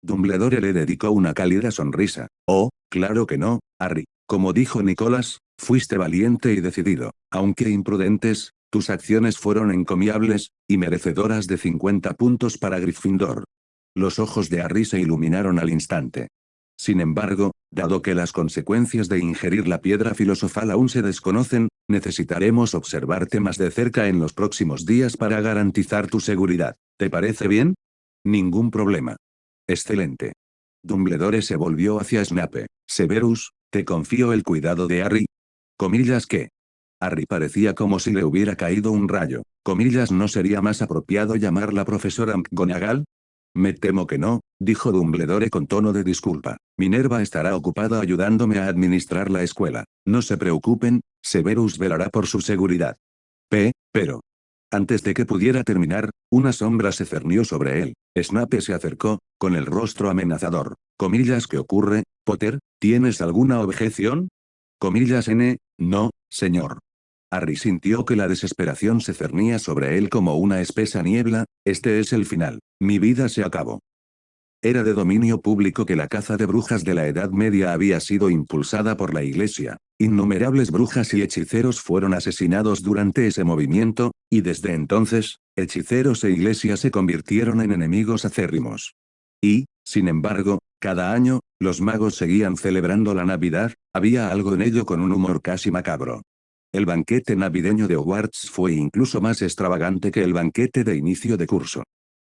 Dumbledore le dedicó una cálida sonrisa. Oh, claro que no, Harry. Como dijo Nicolás, fuiste valiente y decidido. Aunque imprudentes, tus acciones fueron encomiables, y merecedoras de 50 puntos para Gryffindor. Los ojos de Harry se iluminaron al instante. Sin embargo, dado que las consecuencias de ingerir la piedra filosofal aún se desconocen, necesitaremos observarte más de cerca en los próximos días para garantizar tu seguridad. ¿Te parece bien? Ningún problema. Excelente. Dumbledore se volvió hacia Snape. Severus, te confío el cuidado de Harry. Comillas que. Harry parecía como si le hubiera caído un rayo. Comillas, ¿no sería más apropiado llamarla profesora McGonagall? Me temo que no, dijo Dumbledore con tono de disculpa. Minerva estará ocupada ayudándome a administrar la escuela. No se preocupen, Severus velará por su seguridad. Pero. Antes de que pudiera terminar, una sombra se cernió sobre él. Snape se acercó, con el rostro amenazador. Comillas, ¿qué ocurre? Potter, ¿tienes alguna objeción? Comillas N, no, señor. Harry sintió que la desesperación se cernía sobre él como una espesa niebla. Este es el final. Mi vida se acabó. Era de dominio público que la caza de brujas de la Edad Media había sido impulsada por la Iglesia. Innumerables brujas y hechiceros fueron asesinados durante ese movimiento, y desde entonces, hechiceros e Iglesia se convirtieron en enemigos acérrimos. Y, sin embargo, cada año, los magos seguían celebrando la Navidad. Había algo en ello con un humor casi macabro. El banquete navideño de Hogwarts fue incluso más extravagante que el banquete de inicio de curso.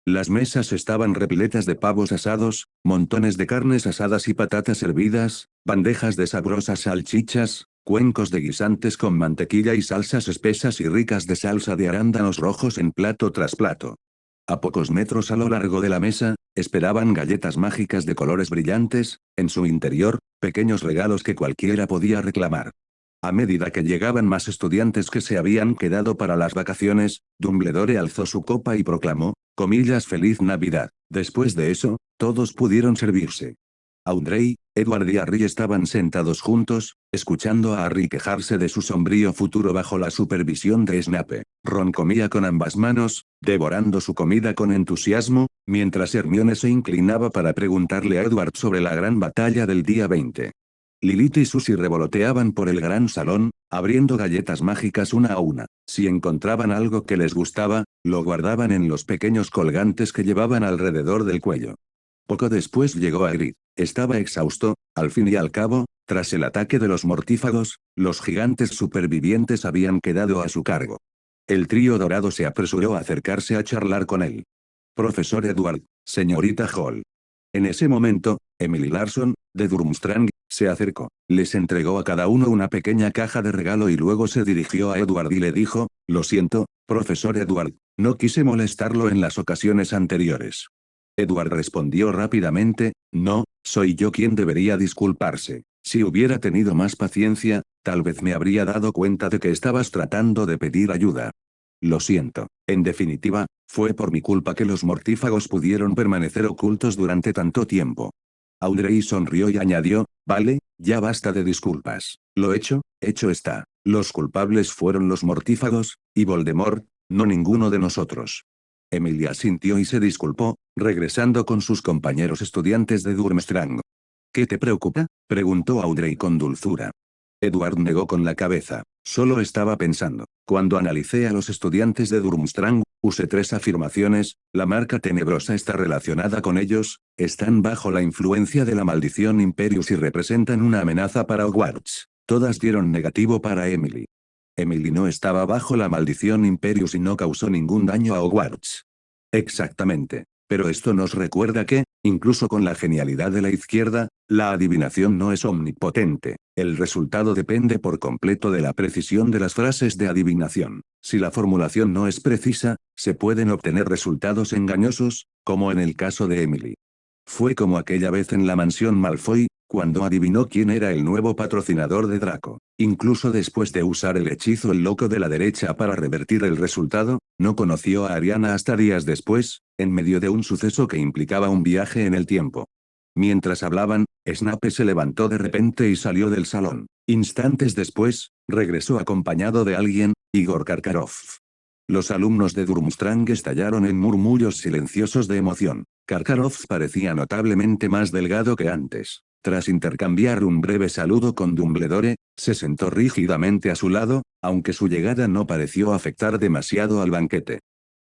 Las mesas estaban repletas de pavos asados, montones de carnes asadas y patatas hervidas, bandejas de sabrosas salchichas, cuencos de guisantes con mantequilla y salsas espesas y ricas de salsa de arándanos rojos en plato tras plato. A pocos metros a lo largo de la mesa, esperaban galletas mágicas de colores brillantes, en su interior, pequeños regalos que cualquiera podía reclamar. A medida que llegaban más estudiantes que se habían quedado para las vacaciones, Dumbledore alzó su copa y proclamó, comillas, Feliz Navidad. Después de eso, todos pudieron servirse. Audrey, Edward y Harry estaban sentados juntos, escuchando a Harry quejarse de su sombrío futuro bajo la supervisión de Snape. Ron comía con ambas manos, devorando su comida con entusiasmo, mientras Hermione se inclinaba para preguntarle a Edward sobre la gran batalla del día 20. Lilith y Susie revoloteaban por el gran salón, abriendo galletas mágicas una a una. Si encontraban algo que les gustaba, lo guardaban en los pequeños colgantes que llevaban alrededor del cuello. Poco después llegó Hagrid. Estaba exhausto, al fin y al cabo, tras el ataque de los mortífagos, los gigantes supervivientes habían quedado a su cargo. El trío dorado se apresuró a acercarse a charlar con él. Profesor Edward, señorita Hall. En ese momento, Emily Larson, de Durmstrang, se acercó, les entregó a cada uno una pequeña caja de regalo y luego se dirigió a Edward y le dijo, lo siento, profesor Edward, no quise molestarlo en las ocasiones anteriores. Edward respondió rápidamente, no, soy yo quien debería disculparse. Si hubiera tenido más paciencia, tal vez me habría dado cuenta de que estabas tratando de pedir ayuda. Lo siento. En definitiva, fue por mi culpa que los mortífagos pudieron permanecer ocultos durante tanto tiempo. Audrey sonrió y añadió, vale, ya basta de disculpas. Lo hecho está. Los culpables fueron los mortífagos, y Voldemort, no ninguno de nosotros. Emilia asintió y se disculpó, regresando con sus compañeros estudiantes de Durmstrang. ¿Qué te preocupa?, preguntó Audrey con dulzura. Edward negó con la cabeza. Solo estaba pensando. Cuando analicé a los estudiantes de Durmstrang, usé 3 afirmaciones, la marca tenebrosa está relacionada con ellos, están bajo la influencia de la maldición Imperius y representan una amenaza para Hogwarts. Todas dieron negativo para Emily. Emily no estaba bajo la maldición Imperius y no causó ningún daño a Hogwarts. Exactamente. Pero esto nos recuerda que, incluso con la genialidad de la izquierda, la adivinación no es omnipotente. El resultado depende por completo de la precisión de las frases de adivinación. Si la formulación no es precisa, se pueden obtener resultados engañosos, como en el caso de Emily. Fue como aquella vez en la mansión Malfoy, cuando adivinó quién era el nuevo patrocinador de Draco. Incluso después de usar el hechizo El Loco de la Derecha para revertir el resultado, no conoció a Ariana hasta días después, en medio de un suceso que implicaba un viaje en el tiempo. Mientras hablaban, Snape se levantó de repente y salió del salón. Instantes después, regresó acompañado de alguien, Igor Karkaroff. Los alumnos de Durmstrang estallaron en murmullos silenciosos de emoción. Karkaroff parecía notablemente más delgado que antes. Tras intercambiar un breve saludo con Dumbledore, se sentó rígidamente a su lado, aunque su llegada no pareció afectar demasiado al banquete.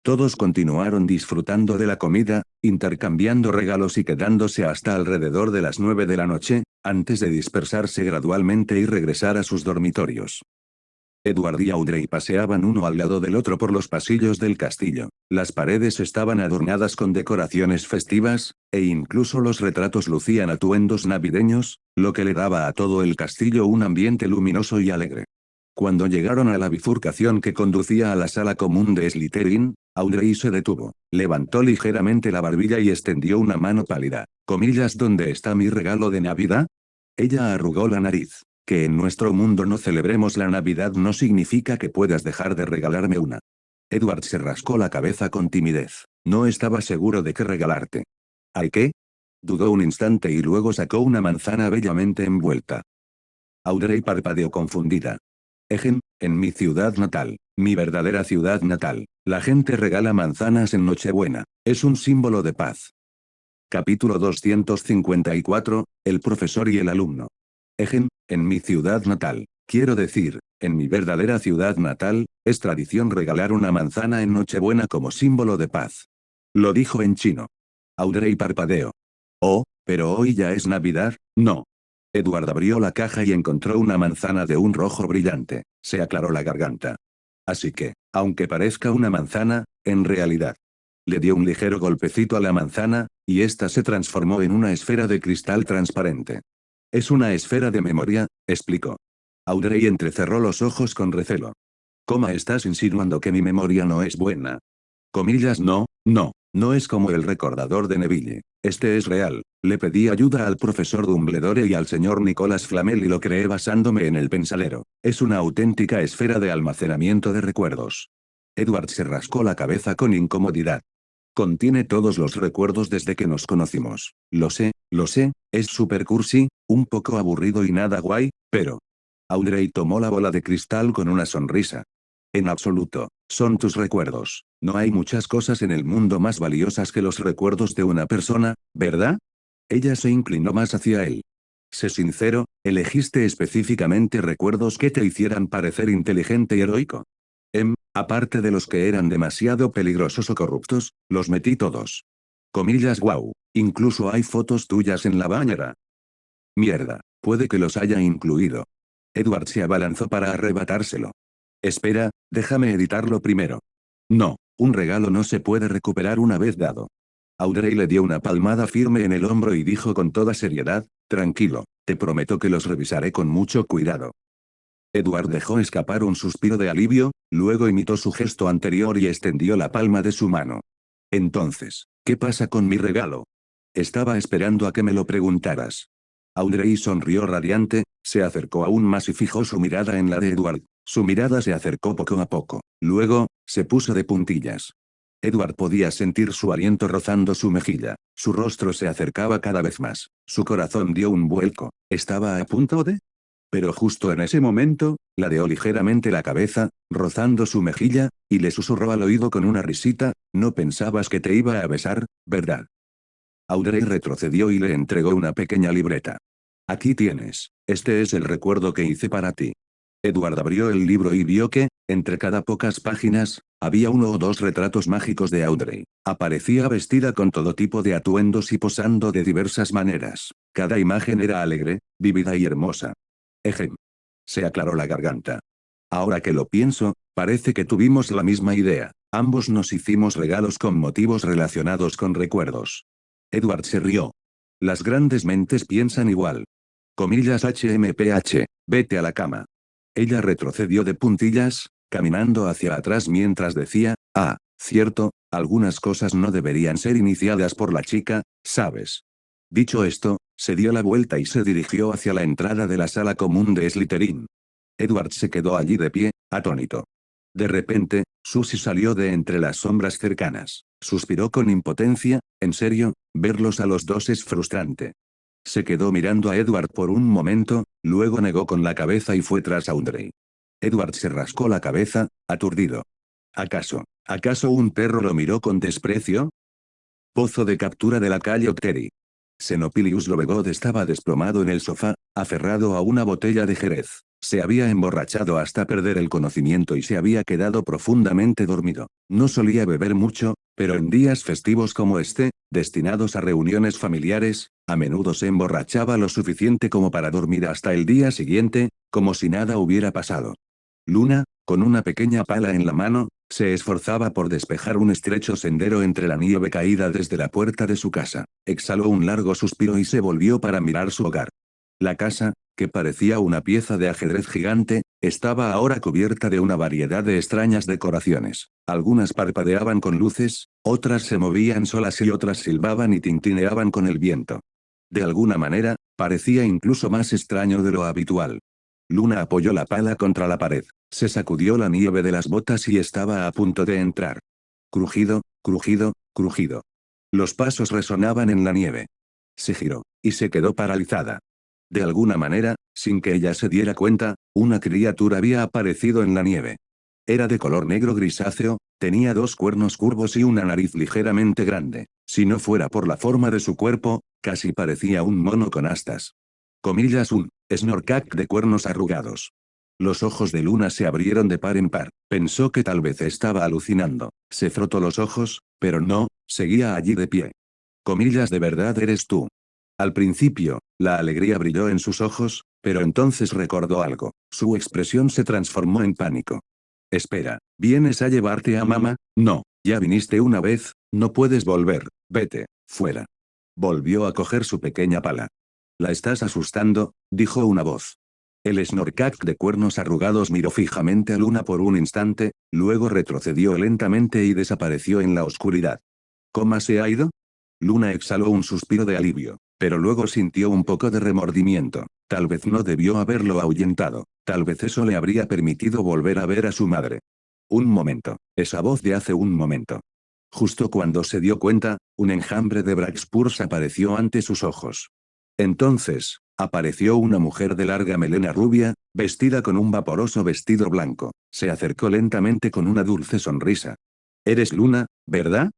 Todos continuaron disfrutando de la comida, intercambiando regalos y quedándose hasta alrededor de las 9 de la noche, antes de dispersarse gradualmente y regresar a sus dormitorios. Edward y Audrey paseaban uno al lado del otro por los pasillos del castillo. Las paredes estaban adornadas con decoraciones festivas, e incluso los retratos lucían atuendos navideños, lo que le daba a todo el castillo un ambiente luminoso y alegre. Cuando llegaron a la bifurcación que conducía a la sala común de Slytherin, Audrey se detuvo, levantó ligeramente la barbilla y extendió una mano pálida. Comillas, ¿dónde está mi regalo de Navidad? Ella arrugó la nariz. Que en nuestro mundo no celebremos la Navidad no significa que puedas dejar de regalarme una. Edward se rascó la cabeza con timidez. No estaba seguro de qué regalarte. ¿Hay qué? Dudó un instante y luego sacó una manzana bellamente envuelta. Audrey parpadeó confundida. En mi ciudad natal, mi verdadera ciudad natal, la gente regala manzanas en Nochebuena, es un símbolo de paz. Capítulo 254, el profesor y el alumno. En mi ciudad natal, quiero decir, en mi verdadera ciudad natal, es tradición regalar una manzana en Nochebuena como símbolo de paz. Lo dijo en chino. Audrey parpadeó. Oh, pero hoy ya es Navidad, ¿no? Edward abrió la caja y encontró una manzana de un rojo brillante, se aclaró la garganta. Así que, aunque parezca una manzana, en realidad. Le dio un ligero golpecito a la manzana, y ésta se transformó en una esfera de cristal transparente. Es una esfera de memoria, explicó. Audrey entrecerró los ojos con recelo. ¿Cómo estás insinuando que mi memoria no es buena? Comillas no es como el recordador de Neville. Este es real. Le pedí ayuda al profesor Dumbledore y al señor Nicolas Flamel y lo creé basándome en el pensadero. Es una auténtica esfera de almacenamiento de recuerdos. Edward se rascó la cabeza con incomodidad. Contiene todos los recuerdos desde que nos conocimos. Lo sé, es super cursi, un poco aburrido y nada guay, pero... Audrey tomó la bola de cristal con una sonrisa. En absoluto, son tus recuerdos. No hay muchas cosas en el mundo más valiosas que los recuerdos de una persona, ¿verdad? Ella se inclinó más hacia él. Sé sincero, elegiste específicamente recuerdos que te hicieran parecer inteligente y heroico. Aparte de los que eran demasiado peligrosos o corruptos, los metí todos. Comillas wow, incluso hay fotos tuyas en la bañera. Mierda, puede que los haya incluido. Edward se abalanzó para arrebatárselo. Espera, déjame editarlo primero. No, un regalo no se puede recuperar una vez dado. Audrey le dio una palmada firme en el hombro y dijo con toda seriedad, tranquilo, te prometo que los revisaré con mucho cuidado. Edward dejó escapar un suspiro de alivio, luego imitó su gesto anterior y extendió la palma de su mano. Entonces, ¿qué pasa con mi regalo? Estaba esperando a que me lo preguntaras. Audrey sonrió radiante, se acercó aún más y fijó su mirada en la de Edward. Su mirada se acercó poco a poco, luego, se puso de puntillas. Edward podía sentir su aliento rozando su mejilla, su rostro se acercaba cada vez más, su corazón dio un vuelco, ¿estaba a punto de? Pero justo en ese momento, ladeó ligeramente la cabeza, rozando su mejilla, y le susurró al oído con una risita, no pensabas que te iba a besar, ¿verdad? Audrey retrocedió y le entregó una pequeña libreta. Aquí tienes, este es el recuerdo que hice para ti. Edward abrió el libro y vio que, entre cada pocas páginas, había uno o dos retratos mágicos de Audrey. Aparecía vestida con todo tipo de atuendos y posando de diversas maneras. Cada imagen era alegre, vívida y hermosa. Ejem. Se aclaró la garganta. Ahora que lo pienso, parece que tuvimos la misma idea. Ambos nos hicimos regalos con motivos relacionados con recuerdos. Edward se rió. Las grandes mentes piensan igual. Comillas HMPH, vete a la cama. Ella retrocedió de puntillas, caminando hacia atrás mientras decía, cierto, algunas cosas no deberían ser iniciadas por la chica, ¿sabes? Dicho esto, se dio la vuelta y se dirigió hacia la entrada de la sala común de Slytherin. Edward se quedó allí de pie, atónito. De repente, Susie salió de entre las sombras cercanas. Suspiró con impotencia, en serio, verlos a los dos es frustrante. Se quedó mirando a Edward por un momento, luego negó con la cabeza y fue tras Audrey. Edward se rascó la cabeza, aturdido. ¿Acaso un perro lo miró con desprecio? Pozo de captura de la calle Octeri. Xenopilius Lovegod estaba desplomado en el sofá, aferrado a una botella de jerez. Se había emborrachado hasta perder el conocimiento y se había quedado profundamente dormido. No solía beber mucho, pero en días festivos como este, destinados a reuniones familiares, a menudo se emborrachaba lo suficiente como para dormir hasta el día siguiente, como si nada hubiera pasado. Luna, con una pequeña pala en la mano, se esforzaba por despejar un estrecho sendero entre la nieve caída desde la puerta de su casa. Exhaló un largo suspiro y se volvió para mirar su hogar. La casa, que parecía una pieza de ajedrez gigante, estaba ahora cubierta de una variedad de extrañas decoraciones. Algunas parpadeaban con luces, otras se movían solas y otras silbaban y tintineaban con el viento. De alguna manera, parecía incluso más extraño de lo habitual. Luna apoyó la pala contra la pared, se sacudió la nieve de las botas y estaba a punto de entrar. Crujido, crujido, crujido. Los pasos resonaban en la nieve. Se giró, y se quedó paralizada. De alguna manera, sin que ella se diera cuenta, una criatura había aparecido en la nieve. Era de color negro grisáceo, tenía dos cuernos curvos y una nariz ligeramente grande. Si no fuera por la forma de su cuerpo, casi parecía un mono con astas. Comillas, un snorkak de cuernos arrugados. Los ojos de Luna se abrieron de par en par. Pensó que tal vez estaba alucinando. Se frotó los ojos, pero no, seguía allí de pie. Comillas, ¿de verdad eres tú? Al principio, la alegría brilló en sus ojos, pero entonces recordó algo. Su expresión se transformó en pánico. Espera, ¿vienes a llevarte a mamá? No, ya viniste una vez, no puedes volver, vete, fuera. Volvió a coger su pequeña pala. La estás asustando, dijo una voz. El snorkak de cuernos arrugados miró fijamente a Luna por un instante, luego retrocedió lentamente y desapareció en la oscuridad. ¿Cómo se ha ido? Luna exhaló un suspiro de alivio, pero luego sintió un poco de remordimiento. Tal vez no debió haberlo ahuyentado, tal vez eso le habría permitido volver a ver a su madre. Un momento, esa voz de hace un momento. Justo cuando se dio cuenta, un enjambre de Braxpurs apareció ante sus ojos. Entonces, apareció una mujer de larga melena rubia, vestida con un vaporoso vestido blanco. Se acercó lentamente con una dulce sonrisa. «Eres Luna, ¿verdad?»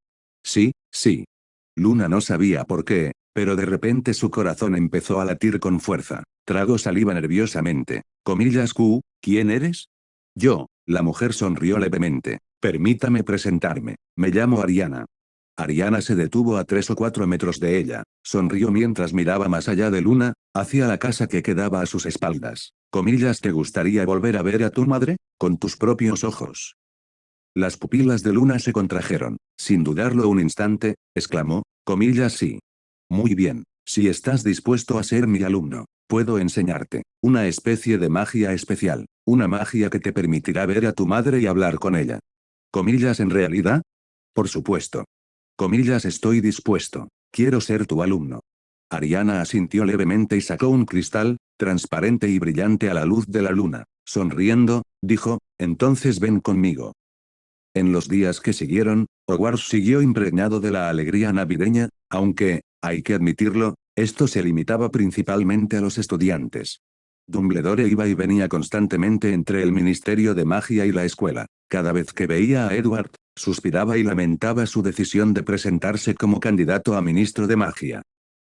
«Sí, sí». Luna no sabía por qué, pero de repente su corazón empezó a latir con fuerza. Tragó saliva nerviosamente. Comillas Q, ¿quién eres? Yo, la mujer sonrió levemente. Permítame presentarme. Me llamo Ariana. Ariana se detuvo a 3 o 4 metros de ella. Sonrió mientras miraba más allá de Luna, hacia la casa que quedaba a sus espaldas. Comillas, ¿te gustaría volver a ver a tu madre? Con tus propios ojos. Las pupilas de Luna se contrajeron. Sin dudarlo un instante, exclamó, comillas, sí. Muy bien, si estás dispuesto a ser mi alumno, puedo enseñarte una especie de magia especial, una magia que te permitirá ver a tu madre y hablar con ella. Comillas, ¿en realidad? Por supuesto. Comillas, estoy dispuesto. Quiero ser tu alumno. Ariana asintió levemente y sacó un cristal, transparente y brillante a la luz de la luna. Sonriendo, dijo, entonces ven conmigo. En los días que siguieron, Hogwarts siguió impregnado de la alegría navideña, aunque, hay que admitirlo, esto se limitaba principalmente a los estudiantes. Dumbledore iba y venía constantemente entre el Ministerio de Magia y la escuela. Cada vez que veía a Edward, suspiraba y lamentaba su decisión de presentarse como candidato a ministro de magia.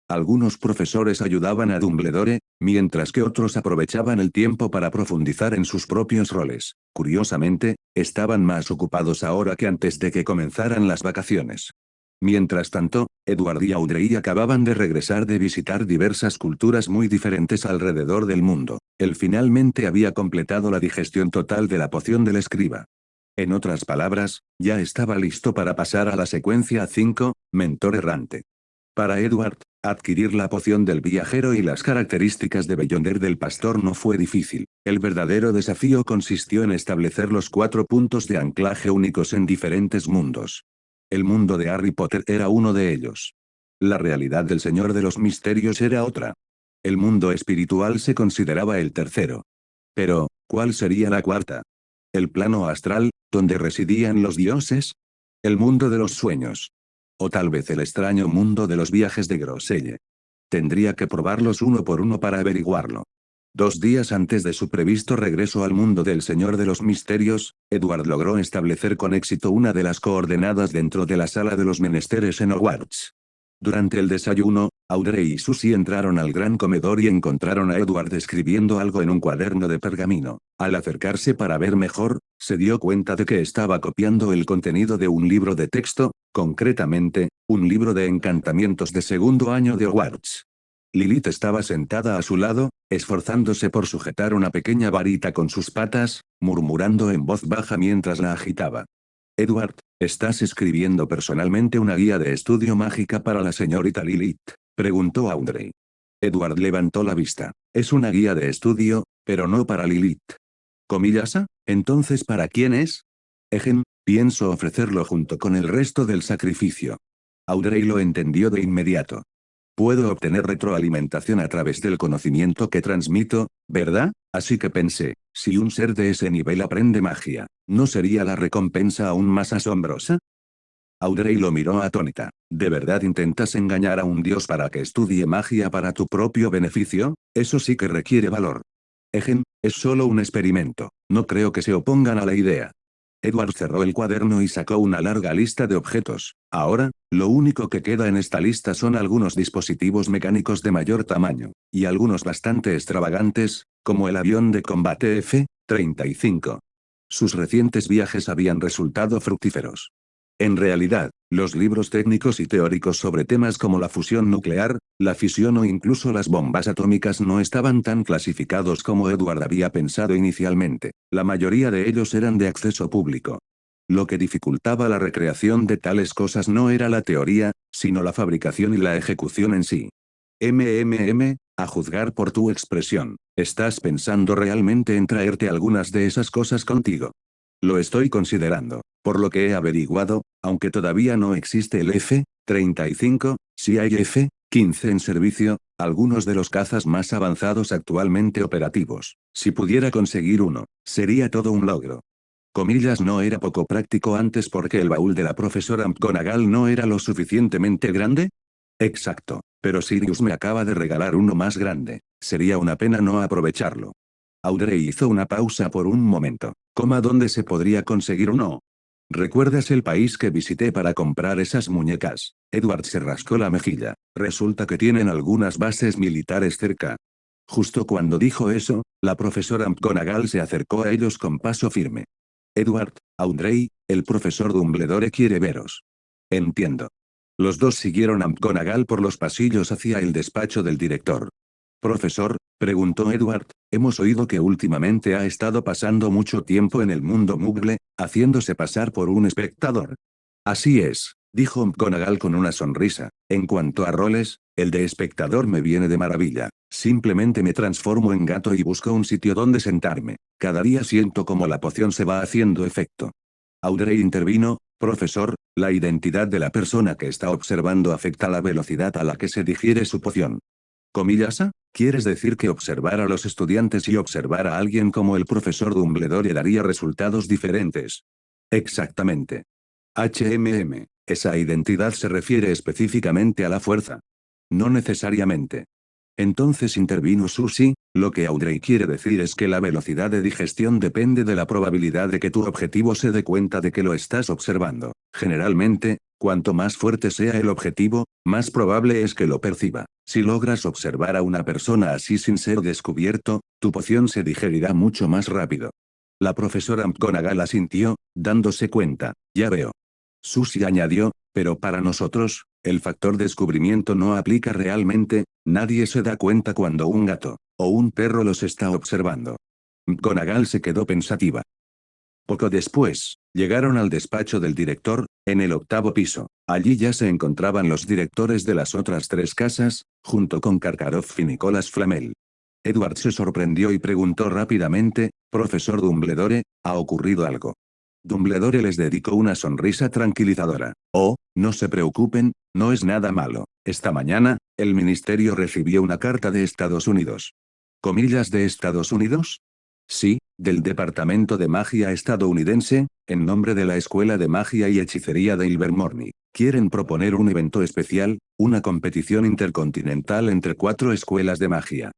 Algunos profesores ayudaban a Dumbledore, mientras que otros aprovechaban el tiempo para profundizar en sus propios roles. Curiosamente, estaban más ocupados ahora que antes de que comenzaran las vacaciones. Mientras tanto, Edward y Audrey acababan de regresar de visitar diversas culturas muy diferentes alrededor del mundo. Él finalmente había completado la digestión total de la poción del escriba. En otras palabras, ya estaba listo para pasar a la secuencia 5, mentor errante. Para Edward, adquirir la poción del viajero y las características de Beyonder del pastor no fue difícil. El verdadero desafío consistió en establecer los 4 puntos de anclaje únicos en diferentes mundos. El mundo de Harry Potter era uno de ellos. La realidad del Señor de los Misterios era otra. El mundo espiritual se consideraba el tercero. Pero, ¿cuál sería la cuarta? ¿El plano astral, donde residían los dioses? ¿El mundo de los sueños? O tal vez el extraño mundo de los viajes de Groselle. Tendría que probarlos uno por uno para averiguarlo. 2 días antes de su previsto regreso al mundo del Señor de los Misterios, Edward logró establecer con éxito una de las coordenadas dentro de la sala de los menesteres en Hogwarts. Durante el desayuno, Audrey y Susie entraron al gran comedor y encontraron a Edward escribiendo algo en un cuaderno de pergamino. Al acercarse para ver mejor, se dio cuenta de que estaba copiando el contenido de un libro de texto, concretamente, un libro de encantamientos de segundo año de Hogwarts. Lilith estaba sentada a su lado, esforzándose por sujetar una pequeña varita con sus patas, murmurando en voz baja mientras la agitaba. Edward, ¿estás escribiendo personalmente una guía de estudio mágica para la señorita Lilith? Preguntó Audrey. Edward levantó la vista. Es una guía de estudio, pero no para Lilith. ¿Comillasa? ¿Entonces para quién es? Pienso ofrecerlo junto con el resto del sacrificio. Audrey lo entendió de inmediato. Puedo obtener retroalimentación a través del conocimiento que transmito, ¿verdad? Así que pensé, si un ser de ese nivel aprende magia, ¿no sería la recompensa aún más asombrosa? Audrey lo miró atónita. ¿De verdad intentas engañar a un dios para que estudie magia para tu propio beneficio? Eso sí que requiere valor. Es solo un experimento. No creo que se opongan a la idea. Edward cerró el cuaderno y sacó una larga lista de objetos. Ahora, lo único que queda en esta lista son algunos dispositivos mecánicos de mayor tamaño, y algunos bastante extravagantes, como el avión de combate F-35. Sus recientes viajes habían resultado fructíferos. En realidad, los libros técnicos y teóricos sobre temas como la fusión nuclear, la fisión o incluso las bombas atómicas no estaban tan clasificados como Edward había pensado inicialmente. La mayoría de ellos eran de acceso público. Lo que dificultaba la recreación de tales cosas no era la teoría, sino la fabricación y la ejecución en sí. A juzgar por tu expresión, ¿estás pensando realmente en traerte algunas de esas cosas contigo? Lo estoy considerando. Por lo que he averiguado, aunque todavía no existe el F-35, sí hay F-15 en servicio, algunos de los cazas más avanzados actualmente operativos. Si pudiera conseguir uno, sería todo un logro. Comillas, no era poco práctico antes porque el baúl de la profesora McGonagall no era lo suficientemente grande. Exacto, pero Sirius me acaba de regalar uno más grande. Sería una pena no aprovecharlo. Audrey hizo una pausa por un momento. ¿Dónde se podría conseguir uno? ¿Recuerdas el país que visité para comprar esas muñecas? Edward se rascó la mejilla. Resulta que tienen algunas bases militares cerca. Justo cuando dijo eso, la profesora McGonagall se acercó a ellos con paso firme. Edward, Audrey, el profesor Dumbledore quiere veros. Entiendo. Los dos siguieron a McGonagall por los pasillos hacia el despacho del director. Profesor, preguntó Edward, hemos oído que últimamente ha estado pasando mucho tiempo en el mundo Muggle, haciéndose pasar por un espectador. Así es, dijo McGonagall con una sonrisa. En cuanto a roles, el de espectador me viene de maravilla. Simplemente me transformo en gato y busco un sitio donde sentarme. Cada día siento como la poción se va haciendo efecto. Audrey intervino, profesor, la identidad de la persona que está observando afecta la velocidad a la que se digiere su poción. Comillas a, ¿quieres decir que observar a los estudiantes y observar a alguien como el profesor Dumbledore daría resultados diferentes? Exactamente. Esa identidad se refiere específicamente a la fuerza. No necesariamente. Entonces intervino Susie, lo que Audrey quiere decir es que la velocidad de digestión depende de la probabilidad de que tu objetivo se dé cuenta de que lo estás observando. Generalmente, cuanto más fuerte sea el objetivo, más probable es que lo perciba. Si logras observar a una persona así sin ser descubierto, tu poción se digerirá mucho más rápido. La profesora McGonagall asintió, dándose cuenta. Ya veo. Susie añadió, pero para nosotros, el factor descubrimiento no aplica realmente, nadie se da cuenta cuando un gato o un perro los está observando. McGonagall se quedó pensativa. Poco después, llegaron al despacho del director, en el 8º piso. Allí ya se encontraban los directores de las otras 3 casas, junto con Karkaroff y Nicolas Flamel. Edward se sorprendió y preguntó rápidamente, «Profesor Dumbledore, ¿ha ocurrido algo?» Dumbledore les dedicó una sonrisa tranquilizadora. «Oh, no se preocupen, no es nada malo. Esta mañana, el ministerio recibió una carta de Estados Unidos». ¿Comillas de Estados Unidos? Sí, del Departamento de Magia estadounidense, en nombre de la Escuela de Magia y Hechicería de Ilvermorny. Quieren proponer un evento especial, una competición intercontinental entre 4 escuelas de magia.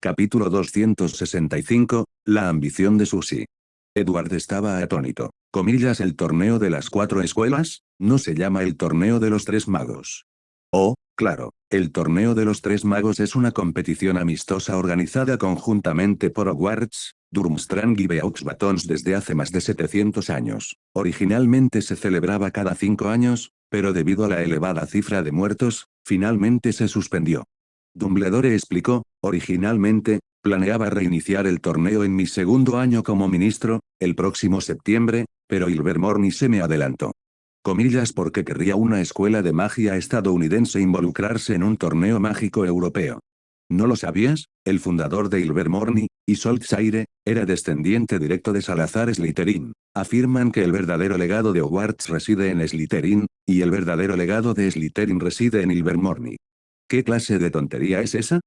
Capítulo 265, la ambición de Susie. Edward estaba atónito. Comillas, ¿el torneo de las 4 escuelas? ¿No se llama el torneo de los 3 magos? Oh, claro, el torneo de los 3 magos es una competición amistosa organizada conjuntamente por Hogwarts, Durmstrang y Beauxbatons desde hace más de 700 años. Originalmente se celebraba cada 5 años, pero debido a la elevada cifra de muertos, finalmente se suspendió. Dumbledore explicó, originalmente, planeaba reiniciar el torneo en mi segundo año como ministro, el próximo septiembre, pero Ilvermorny se me adelantó. Comillas, porque querría una escuela de magia estadounidense involucrarse en un torneo mágico europeo. ¿No lo sabías? El fundador de Ilvermorny, Isolde Shire, era descendiente directo de Salazar Slytherin. Afirman que el verdadero legado de Hogwarts reside en Slytherin, y el verdadero legado de Slytherin reside en Ilvermorny. ¿Qué clase de tontería es esa?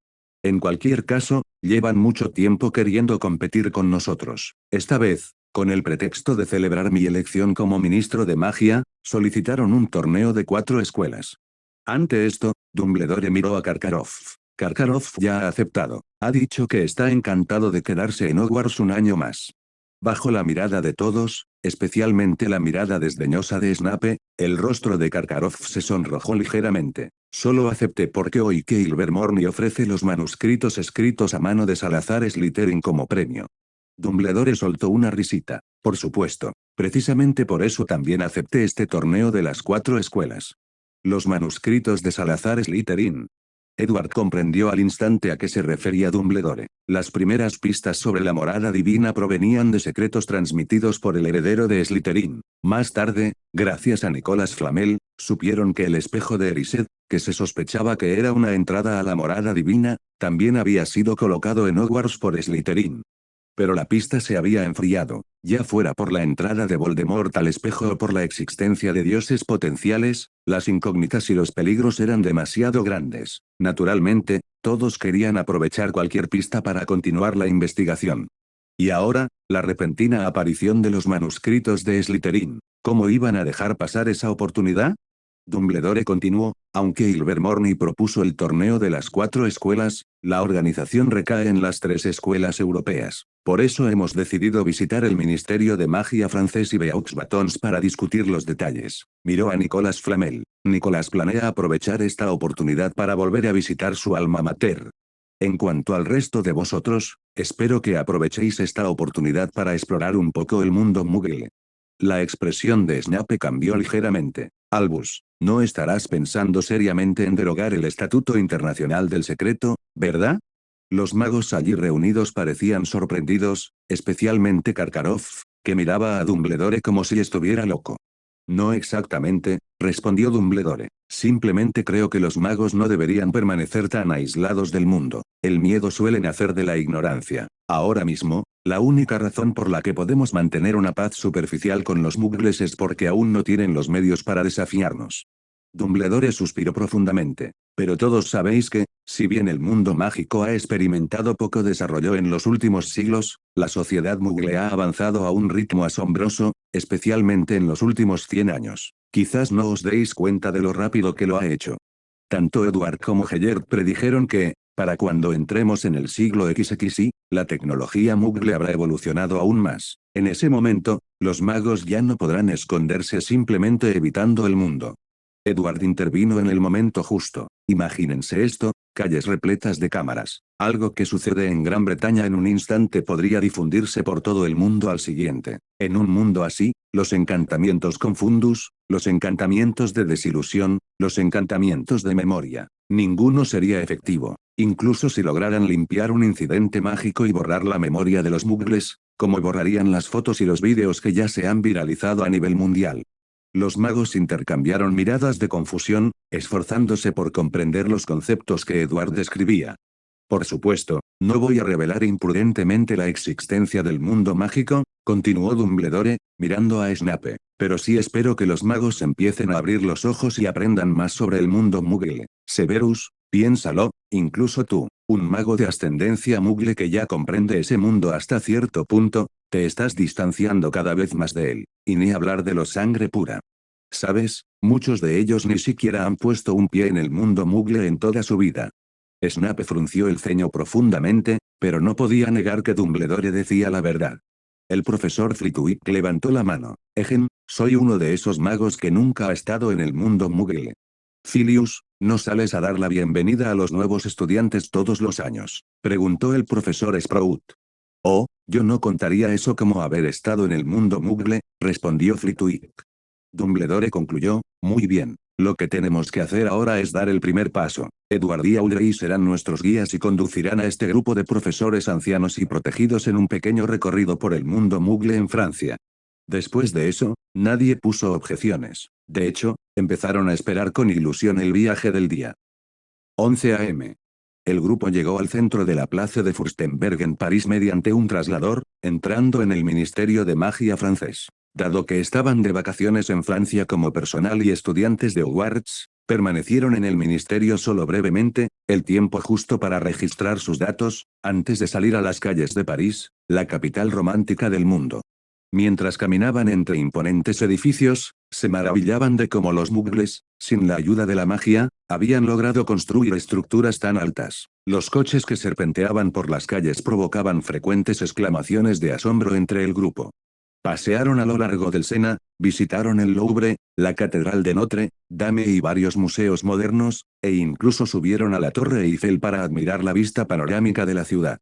En cualquier caso, llevan mucho tiempo queriendo competir con nosotros. Esta vez, con el pretexto de celebrar mi elección como ministro de magia, Solicitaron un torneo de 4 escuelas. Ante esto, Dumbledore miró a Karkaroff. Karkaroff ya ha aceptado. Ha dicho que está encantado de quedarse en Hogwarts un año más. Bajo la mirada de todos, especialmente la mirada desdeñosa de Snape, el rostro de Karkaroff se sonrojó ligeramente. Solo acepté porque hoy que Ilvermorny ofrece los manuscritos escritos a mano de Salazar Slytherin como premio. Dumbledore soltó una risita. Por supuesto. Precisamente por eso también acepté este torneo de las 4 escuelas. Los manuscritos de Salazar Slytherin. Edward comprendió al instante a qué se refería Dumbledore. Las primeras pistas sobre la morada divina provenían de secretos transmitidos por el heredero de Slytherin. Más tarde, gracias a Nicolas Flamel, supieron que el espejo de Erised, que se sospechaba que era una entrada a la morada divina, también había sido colocado en Hogwarts por Slytherin. Pero la pista se había enfriado, ya fuera por la entrada de Voldemort al espejo o por la existencia de dioses potenciales, las incógnitas y los peligros eran demasiado grandes. Naturalmente, todos querían aprovechar cualquier pista para continuar la investigación. Y ahora, la repentina aparición de los manuscritos de Slytherin. ¿Cómo iban a dejar pasar esa oportunidad? Dumbledore continuó, aunque Ilvermorny propuso el torneo de las 4 escuelas, la organización recae en las 3 escuelas europeas. Por eso hemos decidido visitar el Ministerio de Magia francés y Beaux Batons para discutir los detalles. Miró a Nicolas Flamel. Nicolas planea aprovechar esta oportunidad para volver a visitar su alma mater. En cuanto al resto de vosotros, espero que aprovechéis esta oportunidad para explorar un poco el mundo Muggle. La expresión de Snape cambió ligeramente. Albus, no estarás pensando seriamente en derogar el Estatuto Internacional del Secreto, ¿verdad? Los magos allí reunidos parecían sorprendidos, especialmente Karkaroff, que miraba a Dumbledore como si estuviera loco. No exactamente, respondió Dumbledore. Simplemente creo que los magos no deberían permanecer tan aislados del mundo. El miedo suele nacer de la ignorancia. Ahora mismo, la única razón por la que podemos mantener una paz superficial con los muggles es porque aún no tienen los medios para desafiarnos. Dumbledore suspiró profundamente. Pero todos sabéis que, si bien el mundo mágico ha experimentado poco desarrollo en los últimos siglos, la sociedad muggle ha avanzado a un ritmo asombroso, especialmente en los últimos 100 años. Quizás no os deis cuenta de lo rápido que lo ha hecho. Tanto Edward como Heyard predijeron que, para cuando entremos en el siglo XXI, la tecnología muggle habrá evolucionado aún más. En ese momento, los magos ya no podrán esconderse simplemente evitando el mundo. Edward intervino en el momento justo. Imagínense esto, calles repletas de cámaras. Algo que sucede en Gran Bretaña en un instante podría difundirse por todo el mundo al siguiente. En un mundo así, los encantamientos confundus, los encantamientos de desilusión, los encantamientos de memoria, ninguno sería efectivo. Incluso si lograran limpiar un incidente mágico y borrar la memoria de los muggles, como borrarían las fotos y los vídeos que ya se han viralizado a nivel mundial. Los magos intercambiaron miradas de confusión, esforzándose por comprender los conceptos que Edward describía. Por supuesto, no voy a revelar imprudentemente la existencia del mundo mágico, continuó Dumbledore, mirando a Snape, pero sí espero que los magos empiecen a abrir los ojos y aprendan más sobre el mundo muggle. Severus, piénsalo, incluso tú, un mago de ascendencia muggle que ya comprende ese mundo hasta cierto punto, te estás distanciando cada vez más de él, y ni hablar de los sangre pura. ¿Sabes? Muchos de ellos ni siquiera han puesto un pie en el mundo muggle en toda su vida. Snape frunció el ceño profundamente, pero no podía negar que Dumbledore decía la verdad. El profesor Flitwick levantó la mano. Soy uno de esos magos que nunca ha estado en el mundo muggle. Filius, ¿no sales a dar la bienvenida a los nuevos estudiantes todos los años?, preguntó el profesor Sprout. Oh, yo no contaría eso como haber estado en el mundo muggle, respondió Flitwick. Dumbledore concluyó, muy bien. Lo que tenemos que hacer ahora es dar el primer paso. Edward y Audrey serán nuestros guías y conducirán a este grupo de profesores ancianos y protegidos en un pequeño recorrido por el mundo muggle en Francia. Después de eso, nadie puso objeciones. De hecho, empezaron a esperar con ilusión el viaje del día. 11 a.m. El grupo llegó al centro de la Place de Furstenberg en París mediante un traslador, entrando en el Ministerio de Magia francés. Dado que estaban de vacaciones en Francia como personal y estudiantes de Hogwarts, permanecieron en el ministerio solo brevemente, el tiempo justo para registrar sus datos, antes de salir a las calles de París, la capital romántica del mundo. Mientras caminaban entre imponentes edificios, Se maravillaban de cómo los muggles, sin la ayuda de la magia, habían logrado construir estructuras tan altas. Los coches que serpenteaban por las calles provocaban frecuentes exclamaciones de asombro entre el grupo. Pasearon a lo largo del Sena, visitaron el Louvre, la Catedral de Notre Dame y varios museos modernos, e incluso subieron a la Torre Eiffel para admirar la vista panorámica de la ciudad.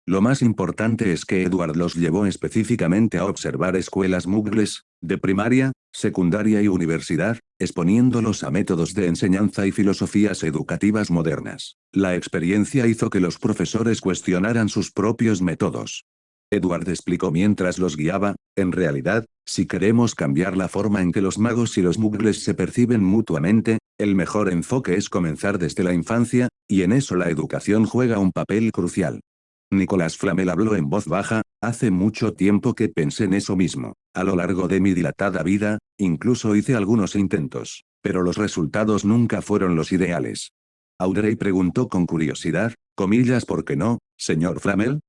Lo más importante es que Edward los llevó específicamente a observar escuelas muggles, de primaria, secundaria y universidad, exponiéndolos a métodos de enseñanza y filosofías educativas modernas. La experiencia hizo que los profesores cuestionaran sus propios métodos. Edward explicó mientras los guiaba, en realidad, si queremos cambiar la forma en que los magos y los muggles se perciben mutuamente, el mejor enfoque es comenzar desde la infancia, y en eso la educación juega un papel crucial. Nicolas Flamel habló en voz baja, hace mucho tiempo que pensé en eso mismo. A lo largo de mi dilatada vida, incluso hice algunos intentos, pero los resultados nunca fueron los ideales. Audrey preguntó con curiosidad, comillas, ¿por qué no, señor Flamel?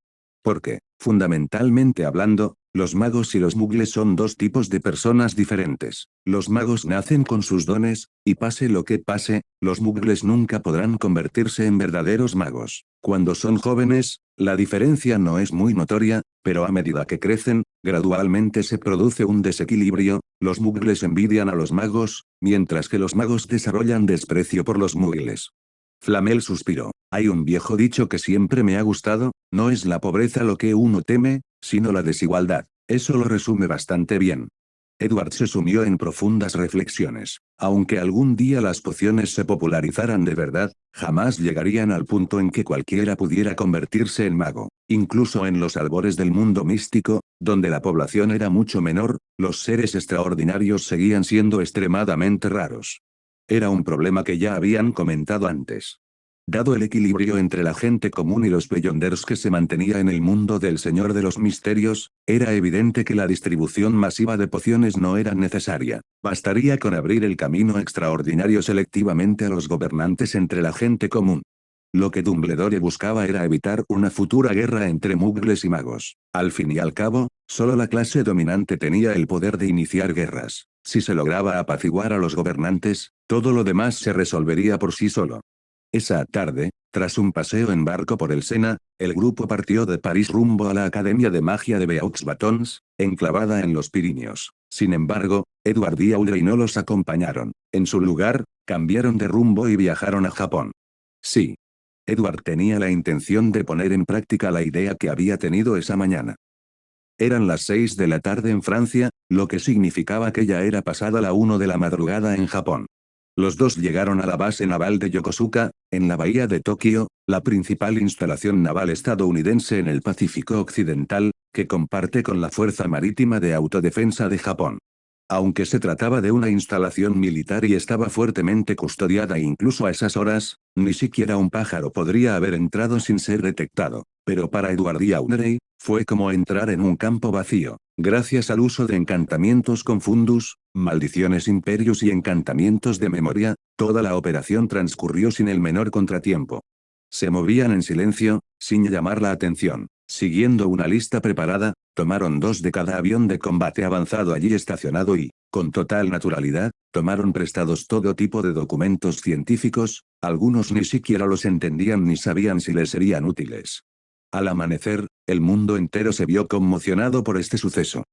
Porque, fundamentalmente hablando, los magos y los muggles son dos tipos de personas diferentes. Los magos nacen con sus dones, y pase lo que pase, los muggles nunca podrán convertirse en verdaderos magos. Cuando son jóvenes, la diferencia no es muy notoria, pero a medida que crecen, gradualmente se produce un desequilibrio, los muggles envidian a los magos, mientras que los magos desarrollan desprecio por los muggles. Flamel suspiró. Hay un viejo dicho que siempre me ha gustado, no es la pobreza lo que uno teme, sino la desigualdad. Eso lo resume bastante bien. Edward se sumió en profundas reflexiones. Aunque algún día las pociones se popularizaran de verdad, jamás llegarían al punto en que cualquiera pudiera convertirse en mago. Incluso en los albores del mundo místico, donde la población era mucho menor, los seres extraordinarios seguían siendo extremadamente raros. Era un problema que ya habían comentado antes. Dado el equilibrio entre la gente común y los Beyonders que se mantenía en el mundo del Señor de los Misterios, era evidente que la distribución masiva de pociones no era necesaria. Bastaría con abrir el camino extraordinario selectivamente a los gobernantes entre la gente común. Lo que Dumbledore buscaba era evitar una futura guerra entre muggles y magos. Al fin y al cabo, solo la clase dominante tenía el poder de iniciar guerras. Si se lograba apaciguar a los gobernantes, todo lo demás se resolvería por sí solo. Esa tarde, tras un paseo en barco por el Sena, el grupo partió de París rumbo a la Academia de Magia de Beauxbatons, enclavada en los Pirineos. Sin embargo, Edward y Audrey no los acompañaron. En su lugar, cambiaron de rumbo y viajaron a Japón. Sí. Edward tenía la intención de poner en práctica la idea que había tenido esa mañana. Eran las 6 de la tarde en Francia, lo que significaba que ya era pasada la 1 de la madrugada en Japón. Los dos llegaron a la base naval de Yokosuka, en la bahía de Tokio, la principal instalación naval estadounidense en el Pacífico Occidental, que comparte con la Fuerza Marítima de Autodefensa de Japón. Aunque se trataba de una instalación militar y estaba fuertemente custodiada incluso a esas horas, ni siquiera un pájaro podría haber entrado sin ser detectado. Pero para Edward y Audrey, fue como entrar en un campo vacío. Gracias al uso de encantamientos confundus, maldiciones imperius y encantamientos de memoria, toda la operación transcurrió sin el menor contratiempo. Se movían en silencio, sin llamar la atención. Siguiendo una lista preparada, tomaron 2 de cada avión de combate avanzado allí estacionado y, con total naturalidad, tomaron prestados todo tipo de documentos científicos, algunos ni siquiera los entendían ni sabían si les serían útiles. Al amanecer, el mundo entero se vio conmocionado por este suceso.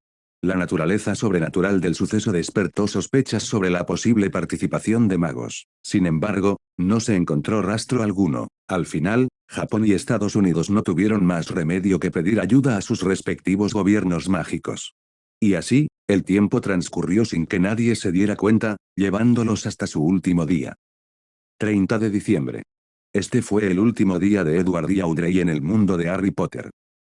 La naturaleza sobrenatural del suceso despertó sospechas sobre la posible participación de magos. Sin embargo, no se encontró rastro alguno. Al final, Japón y Estados Unidos no tuvieron más remedio que pedir ayuda a sus respectivos gobiernos mágicos. Y así, el tiempo transcurrió sin que nadie se diera cuenta, llevándolos hasta su último día. 30 de diciembre. Este fue el último día de Edward y Audrey en el mundo de Harry Potter.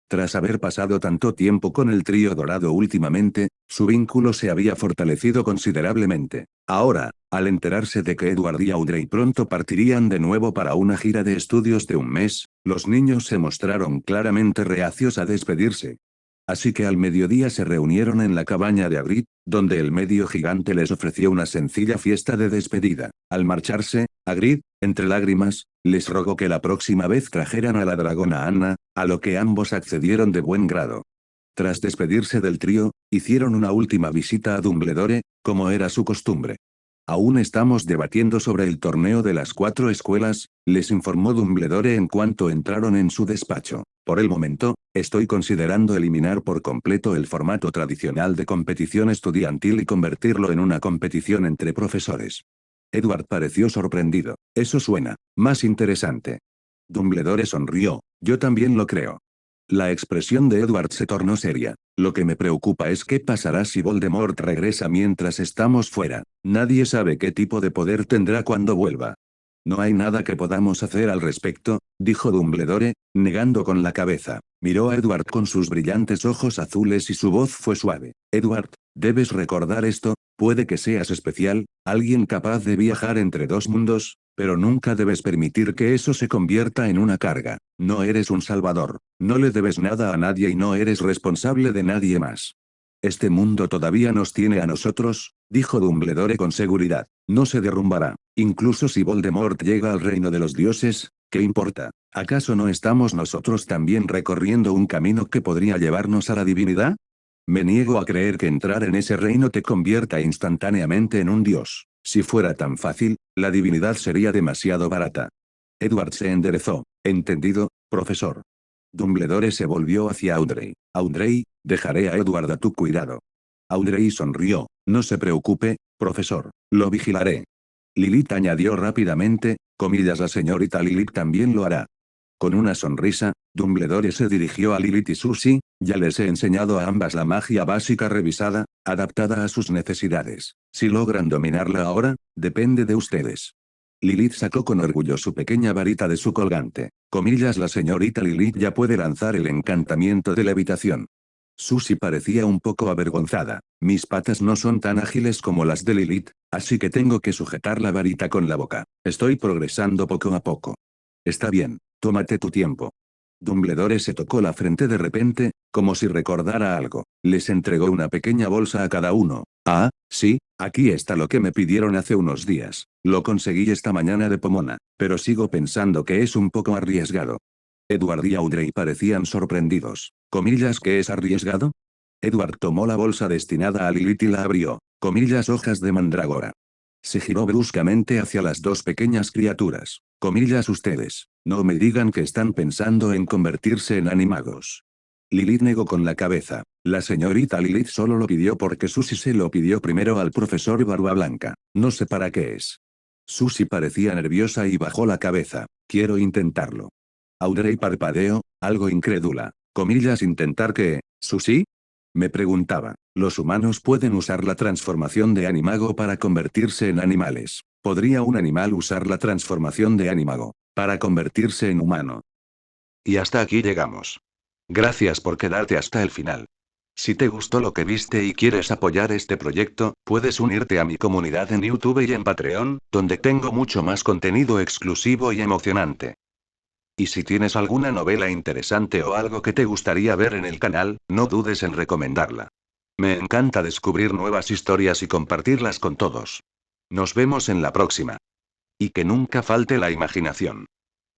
Tras haber pasado tanto tiempo con el trío dorado últimamente, su vínculo se había fortalecido considerablemente. Ahora, al enterarse de que Edward y Audrey pronto partirían de nuevo para una gira de estudios de un mes, los niños se mostraron claramente reacios a despedirse. Así que al mediodía se reunieron en la cabaña de Hagrid, donde el medio gigante les ofreció una sencilla fiesta de despedida. Al marcharse, Hagrid, entre lágrimas, les rogó que la próxima vez trajeran a la dragona Anna, a lo que ambos accedieron de buen grado. Tras despedirse del trío, hicieron una última visita a Dumbledore, como era su costumbre. Aún estamos debatiendo sobre el torneo de las 4 escuelas, les informó Dumbledore en cuanto entraron en su despacho. Por el momento, estoy considerando eliminar por completo el formato tradicional de competición estudiantil y convertirlo en una competición entre profesores. Edward pareció sorprendido. Eso suena más interesante. Dumbledore sonrió. Yo también lo creo. La expresión de Edward se tornó seria. Lo que me preocupa es qué pasará si Voldemort regresa mientras estamos fuera. Nadie sabe qué tipo de poder tendrá cuando vuelva. No hay nada que podamos hacer al respecto, dijo Dumbledore, negando con la cabeza. Miró a Edward con sus brillantes ojos azules y su voz fue suave. Edward, debes recordar esto, puede que seas especial, alguien capaz de viajar entre 2 mundos, pero nunca debes permitir que eso se convierta en una carga. No eres un salvador, no le debes nada a nadie y no eres responsable de nadie más. Este mundo todavía nos tiene a nosotros, dijo Dumbledore con seguridad. No se derrumbará. Incluso si Voldemort llega al reino de los dioses, ¿qué importa? ¿Acaso no estamos nosotros también recorriendo un camino que podría llevarnos a la divinidad? Me niego a creer que entrar en ese reino te convierta instantáneamente en un dios. Si fuera tan fácil, la divinidad sería demasiado barata. Edward se enderezó. Entendido, profesor. Dumbledore se volvió hacia Audrey. Audrey, dejaré a Edward a tu cuidado. Audrey sonrió. No se preocupe, profesor. Lo vigilaré. Lilith añadió rápidamente, comillas, la señorita Lilith también lo hará. Con una sonrisa, Dumbledore se dirigió a Lilith y Susie, ya les he enseñado a ambas la magia básica revisada, adaptada a sus necesidades. Si logran dominarla ahora, depende de ustedes. Lilith sacó con orgullo su pequeña varita de su colgante. Comillas, la señorita Lilith ya puede lanzar el encantamiento de levitación. Susie parecía un poco avergonzada. Mis patas no son tan ágiles como las de Lilith, así que tengo que sujetar la varita con la boca. Estoy progresando poco a poco. Está bien, tómate tu tiempo. Dumbledore se tocó la frente de repente, como si recordara algo. Les entregó una pequeña bolsa a cada uno. Ah, sí, aquí está lo que me pidieron hace unos días. Lo conseguí esta mañana de Pomona, pero sigo pensando que es un poco arriesgado. Edward y Audrey parecían sorprendidos. Comillas, ¿qué es arriesgado? Edward tomó la bolsa destinada a Lilith y la abrió. Comillas, hojas de mandrágora. Se giró bruscamente hacia las 2 pequeñas criaturas. Comillas, ustedes, no me digan que están pensando en convertirse en animagos. Lilith negó con la cabeza. La señorita Lilith solo lo pidió porque Susie se lo pidió primero al profesor Barba Blanca. No sé para qué es. Susie parecía nerviosa y bajó la cabeza. Quiero intentarlo. Audrey parpadeó, algo incrédula. Comillas, ¿intentar qué, Susie? Me preguntaba. Los humanos pueden usar la transformación de animago para convertirse en animales. ¿Podría un animal usar la transformación de animago para convertirse en humano? Y hasta aquí llegamos. Gracias por quedarte hasta el final. Si te gustó lo que viste y quieres apoyar este proyecto, puedes unirte a mi comunidad en YouTube y en Patreon, donde tengo mucho más contenido exclusivo y emocionante. Y si tienes alguna novela interesante o algo que te gustaría ver en el canal, no dudes en recomendarla. Me encanta descubrir nuevas historias y compartirlas con todos. Nos vemos en la próxima. Y que nunca falte la imaginación.